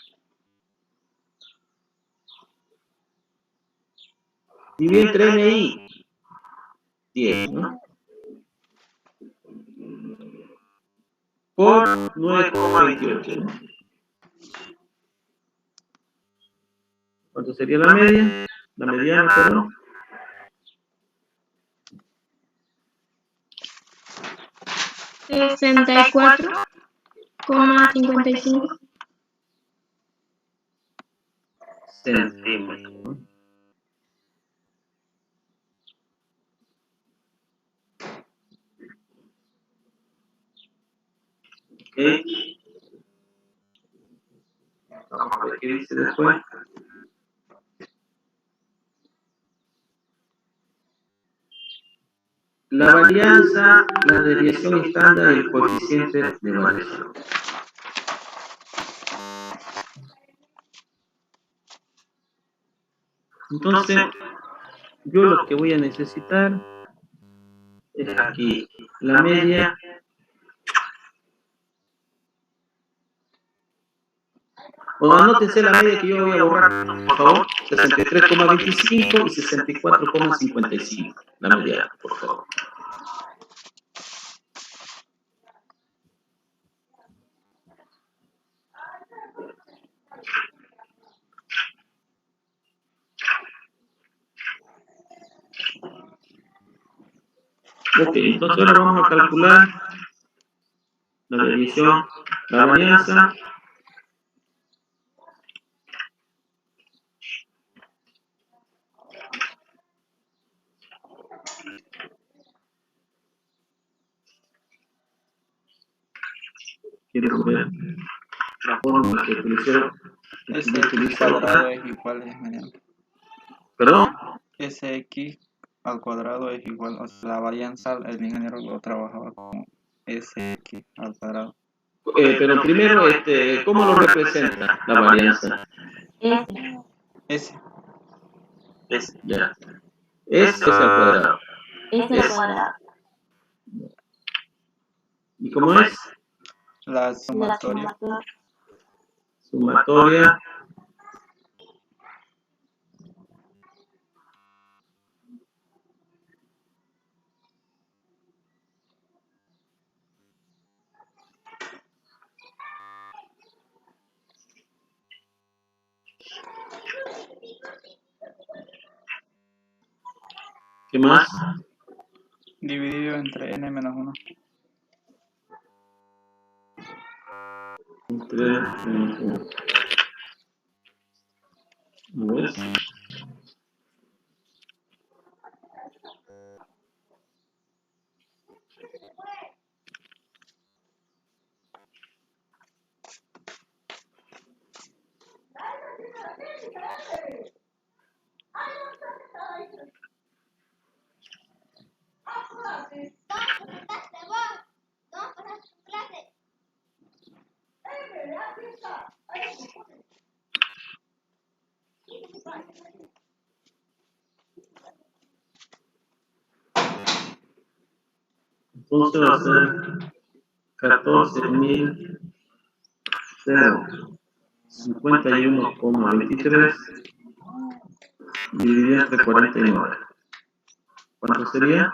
Divide entre NI, 10, ¿no? Por 9,28, ¿no? ¿Cuánto sería la media? La mediana, perdón. $64,55 centímetros. ¿Ok? Vamos a ver qué dice después. La varianza, la desviación estándar y el coeficiente de variación. Entonces, yo lo que voy a necesitar es aquí la media o anótense la media que yo voy a borrar, por favor, 63,25 y 64,55, la mediana, por favor. Ok, entonces ahora vamos a calcular la desviación, la varianza. Quiero ver la forma que utilicé. SX cuadrado es igual a mediano. ¿Perdón? SX al cuadrado es igual, o sea, la varianza, el ingeniero lo trabajaba como SX al cuadrado. Pero primero, ¿cómo lo representa la varianza? S. S. Ya. S al cuadrado. S al cuadrado. ¿Y cómo es? La La sumatoria. Sumatoria. ¿Qué más? Dividido entre n menos 1. Entre menos 1. ¿Ves? Entonces va a ser 14.051,23 dividido entre 49. ¿Cuánto sería?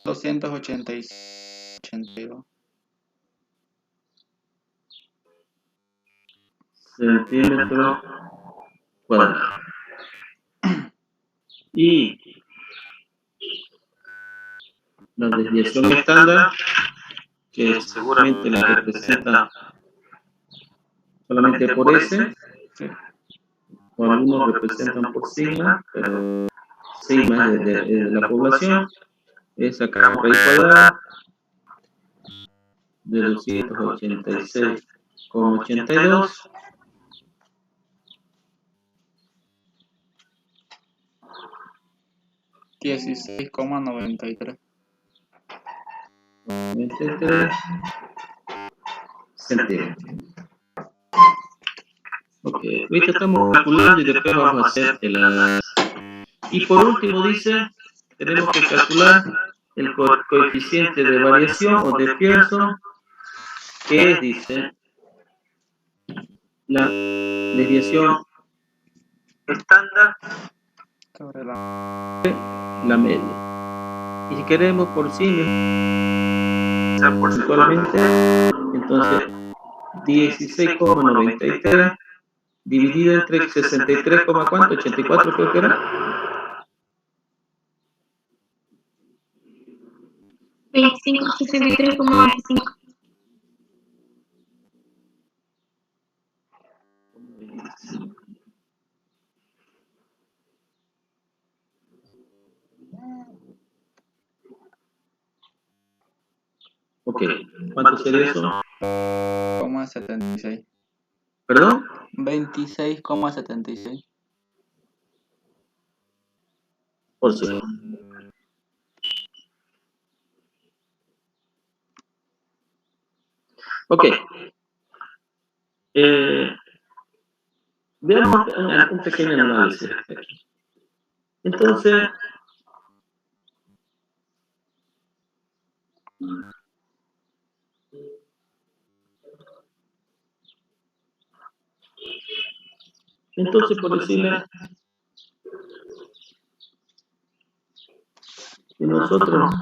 $282 centímetros cuadrados. Y la desviación estándar, que seguramente la representa solamente por S, o algunos representan por sigma, pero sigma es de la población, es acá raíz cuadrada de 286,82. $16,93 centímetros. Ok, ahorita estamos calculando y después vamos a hacer el... Y por último dice, tenemos que calcular el coeficiente de variación o de Pearson, que es, dice, la desviación estándar sobre la media. Y si queremos por sí porcentualmente, entonces 16,93 dividido entre 63, ¿cuánto? 84 creo que era. 63,25. Ok, ¿cuánto sería eso? 76. ¿Perdón? 26,76. Por sí. Ok. Veamos un pequeño análisis aquí. Entonces, por decirle, si nosotros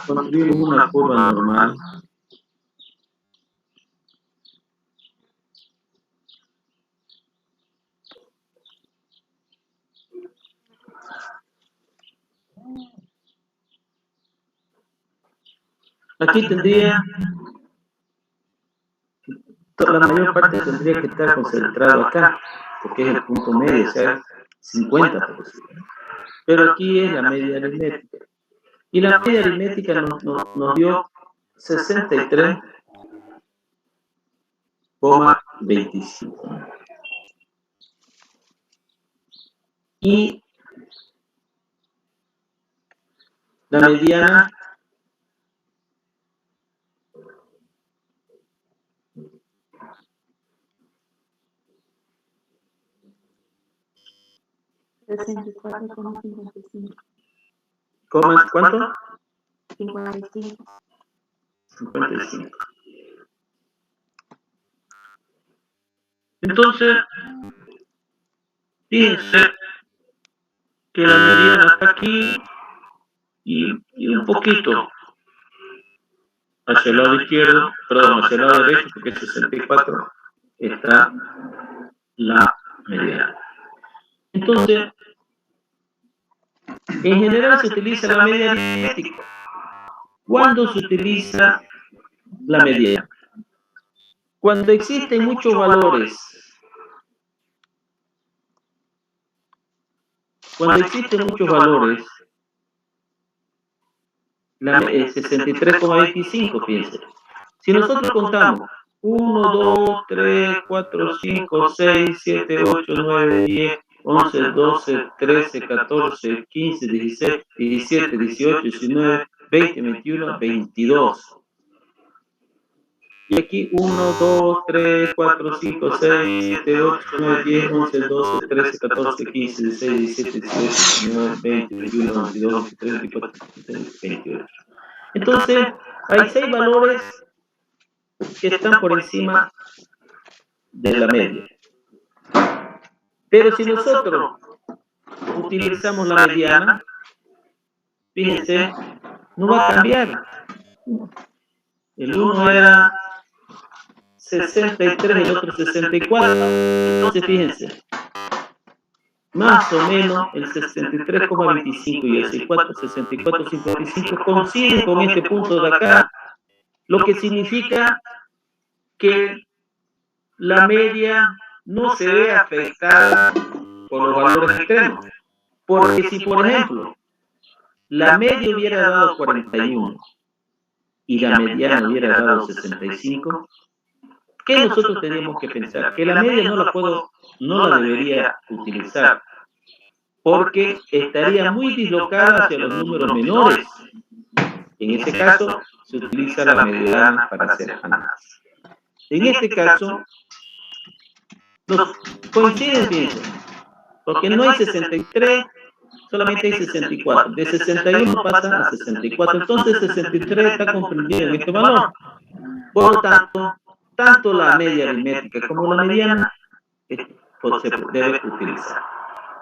construimos una curva normal, aquí tendría, la mayor parte tendría que estar concentrado acá, porque es el punto medio, o sea, 50%. Pero aquí es la media aritmética. Y la media aritmética nos dio 63,25. Y la mediana ¿cuánto? 55. 55. Entonces, fíjense que la mediana está aquí y un poquito hacia el lado izquierdo, perdón, hacia el lado derecho, porque es 64, está la mediana. Entonces, en general se utiliza la media aritmética. ¿Cuándo se utiliza la mediana? Cuando existen muchos valores. Cuando existen muchos valores, la 63,25, piensen. Si nosotros contamos 1, 2, 3, 4, 5, 6, 7, 8, 9, 10, 11, 12, 13, 14, 15, 16, 17, 18, 19, 20, 21, 22. Y aquí 1, 2, 3, 4, 5, 6, 7, 8, 9, 10, 11, 12, 13, 14, 15, 16, 17, 18, 19, 20, 21, 22, 23, 24, 25, 28. Entonces, hay 6 valores que están por encima de la media. Pero si nosotros utilizamos la mediana, fíjense, no va a cambiar. El uno era 63, el otro 64. Entonces, fíjense, más o menos el 63,25 y el 64,55 coinciden con este punto de acá, lo que significa que la media no se ve afectada por los valores extremos. Porque si, por ejemplo, la media hubiera dado 41 y la mediana hubiera dado 65, ¿qué nosotros teníamos que pensar? Que la media no la debería utilizar, porque estaría muy dislocada hacia los números menores. En ese caso, se utiliza la mediana para hacer análisis. En este caso, coinciden, fíjense, porque no hay 63, solamente hay 64. De 61 pasa a 64. Entonces 63 está comprendido en este valor. Por lo tanto, tanto la media aritmética como la mediana se debe utilizar.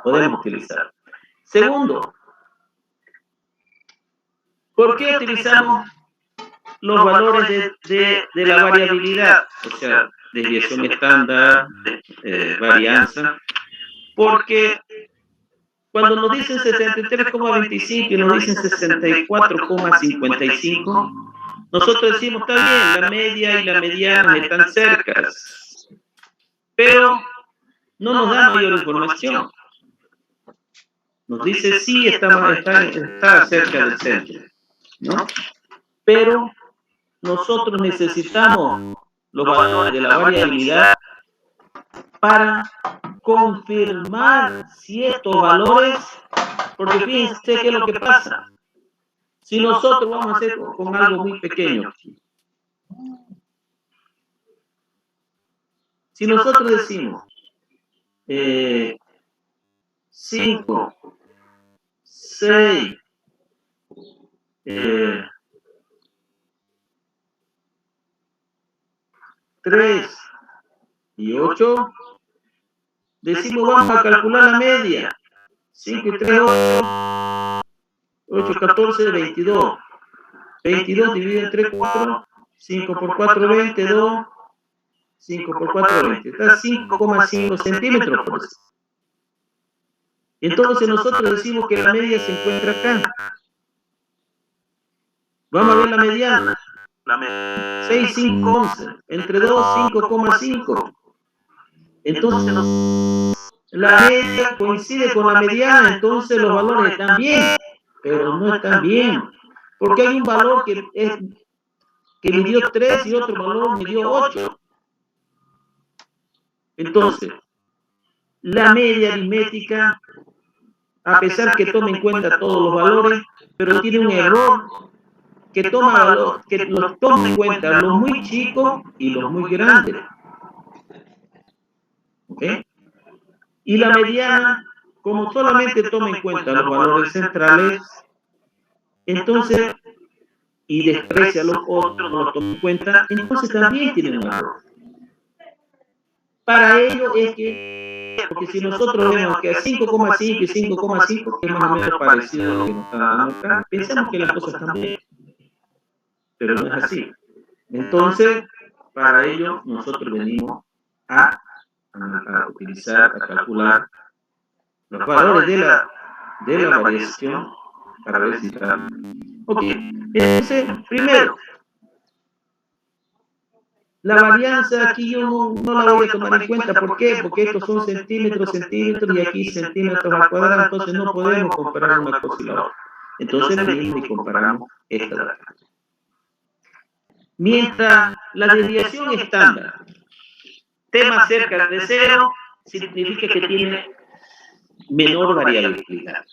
Podemos utilizar. Segundo, ¿por qué utilizamos los valores de la variabilidad? O sea, desviación estándar, varianza. Porque cuando nos dicen 63,25 y nos dicen 64,55, nosotros decimos, está bien, la media y la mediana están cercas, pero no nos da mayor información. Nos dice, sí, está cerca del centro, ¿no? Pero nosotros necesitamos los valores de la variabilidad para confirmar si estos valores, porque fíjense qué es lo que pasa. Si nosotros vamos a hacer con algo muy pequeño, si nosotros decimos 5, 6, 3 y 8, decimos vamos a calcular la media. 5 y 3, 8, 8, 14, 22. 22 dividido entre 4, 5 por 4, 22, 5 por 4, 20. Está 5,5 centímetros por eso. Entonces nosotros decimos que la media se encuentra acá. Vamos a ver la mediana. 6, 5, 11. Entre 2, 5,5. Entonces la media coincide con la mediana, entonces los valores están bien, pero no están bien. Porque hay un valor que midió 3 y otro valor midió 8. Entonces, la media aritmética, a pesar que toma en cuenta todos los valores, pero tiene un error que los toma en cuenta los muy chicos y los muy grandes. ¿Ok? Y la mediana, como solamente toma en cuenta los valores centrales, entonces, y desprecia a los otros, no los toma en cuenta, entonces también tiene un error. Para ello es que, porque si nosotros vemos que 5,5 y 5,5, que es más o menos parecido a lo que nos está dando acá, pensamos que las cosas están bien, pero no es así. Entonces, para ello, nosotros venimos a utilizar, a calcular los valores de la variación para ver si está. Ok, entonces, primero, la varianza aquí yo no la voy a tomar en cuenta. ¿Por qué? Porque estos son centímetros y aquí centímetros al cuadrado, entonces no podemos comparar una cosa y la otra. Entonces venimos y comparamos esta de acá. Mientras la desviación estándar esté más cerca de 0, significa que tiene menor variabilidad.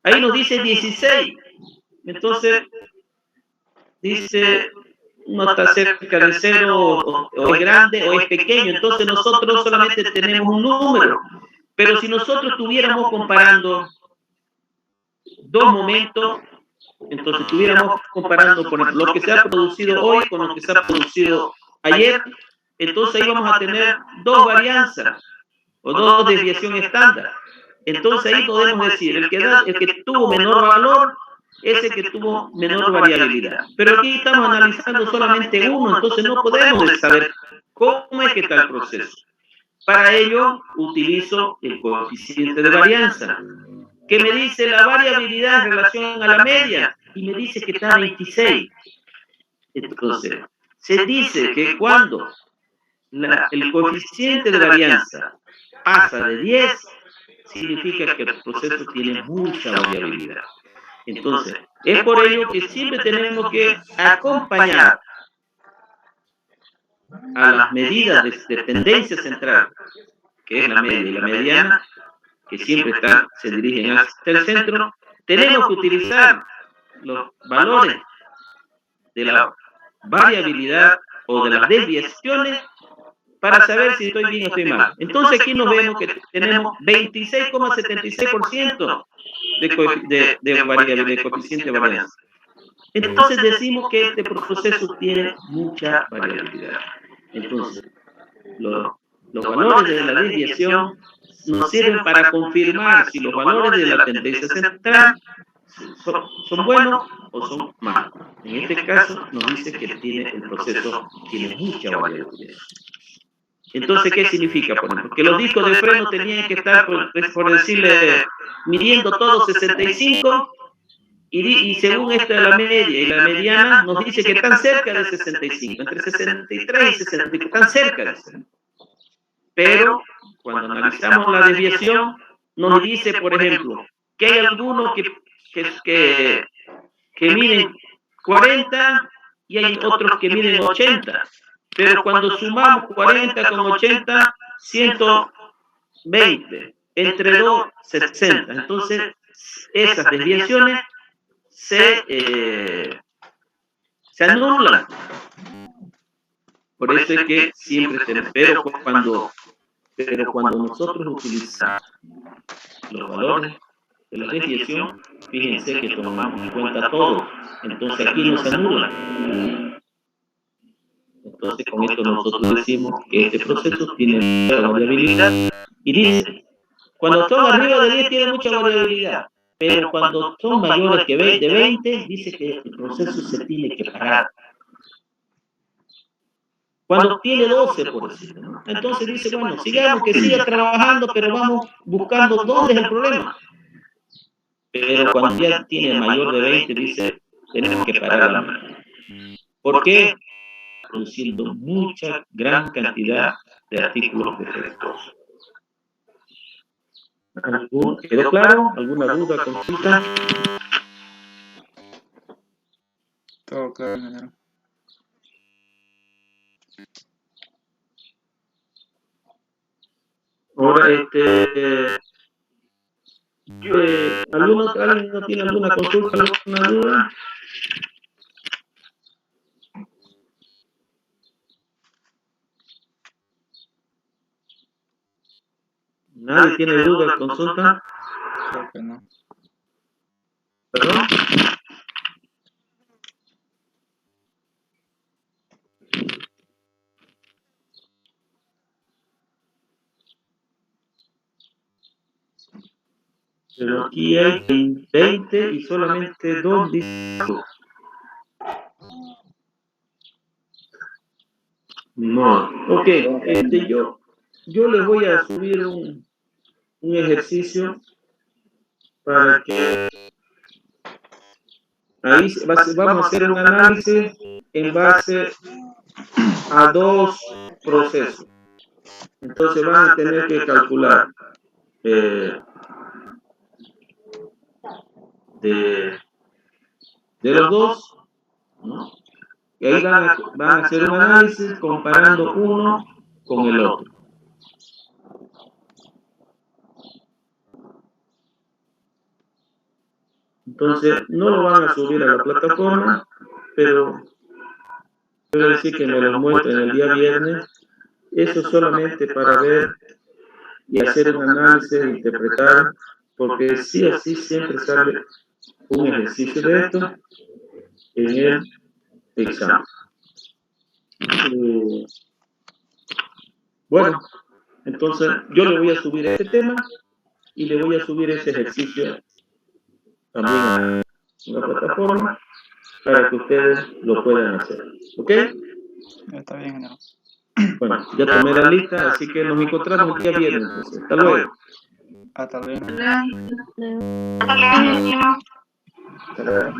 Ahí nos dice 16. Entonces, dice no está cerca de cero, o es grande o es pequeño. Entonces nosotros solamente tenemos un número. Pero si nosotros estuviéramos comparando dos momentos, entonces estuviéramos comparando, por ejemplo, lo que se ha producido hoy con lo que se ha producido ayer, entonces ahí vamos a tener dos varianzas o dos desviaciones estándar. Entonces ahí podemos decir, el que tuvo menor valor es el que tuvo menor variabilidad. Pero aquí estamos analizando solamente uno, entonces no podemos saber cómo es que está el proceso. Para ello utilizo el coeficiente de varianza, que me dice la variabilidad en relación a la media, y me dice que está a 26. Entonces, se dice que cuando el coeficiente de varianza pasa de 10, significa que el proceso tiene mucha variabilidad. Entonces, es por ello que siempre tenemos que acompañar a las medidas de tendencia central, que es la media y la mediana, que siempre se dirigen hacia el centro. Tenemos que utilizar los valores de la variabilidad o de las desviaciones para saber si estoy bien o estoy mal. Entonces aquí nos vemos que tenemos 26,76% de variabilidad, de coeficiente de varianza. Entonces decimos que este proceso tiene mucha variabilidad. Entonces, los valores de la desviación nos sirven para confirmar si los valores de la tendencia central son buenos o son malos. En este caso nos dice que el proceso tiene mucha variabilidad. Entonces, ¿qué significa? Por ejemplo, que los discos de freno tenían que estar, por decirle, midiendo todos 65, y según esta de la media y la mediana, nos dice que están cerca de 65, entre 63 y 65, están cerca de eso. Pero, cuando analizamos la desviación, nos dice, por ejemplo, que hay algunos que miden 40 y hay otros que miden 80. Pero cuando sumamos 40 con 80, 120. Entre 2, 60. Entonces, esas desviaciones se anulan. Por eso es que siempre tenemos, pero cuando nosotros utilizamos los valores de la desviación, fíjense que tomamos en cuenta todo. Entonces aquí no se anula. Entonces con esto nosotros decimos que este proceso tiene mucha variabilidad. Y dice, cuando son arriba de 10 tiene mucha variabilidad. Pero cuando son mayores que de 20, dice que el proceso se tiene que parar. Cuando tiene 12, por decirlo, ¿no? Entonces dice, bueno, sigamos, que siga trabajando, pero vamos buscando dónde es el problema. Pero cuando ya tiene mayor de 20, dice, tenemos que parar la máquina. ¿Por qué? Produciendo mucha, gran cantidad de artículos defectuosos. ¿Quedó claro? ¿Alguna duda, consulta? Todo claro, ingeniero. Ahora, ¿alguien no tiene alguna consulta, alguna duda? ¿Nadie tiene duda, consulta? Creo que no. ¿Perdón? Pero aquí hay 20 y solamente 2 dicen. No. Ok, yo les voy a subir un ejercicio para que ahí vamos a hacer un análisis en base a 2 procesos. Entonces van a tener que calcular de los dos, ¿no? Y ahí van a hacer un análisis comparando uno con el otro. Entonces no lo van a subir a la plataforma, pero quiero decir que me los muestren el día viernes, eso solamente para ver y hacer un análisis e interpretar, porque sí o sí siempre sale un ejercicio de esto en el examen. Bueno, entonces yo le voy a subir este tema y le voy a subir ese ejercicio también a la plataforma para que ustedes lo puedan hacer. ¿Ok? Está bien, general. Bueno, ya tomé la lista, así que nos encontramos el día viernes. Entonces. Hasta luego. Hasta luego. Hasta luego. Hasta luego.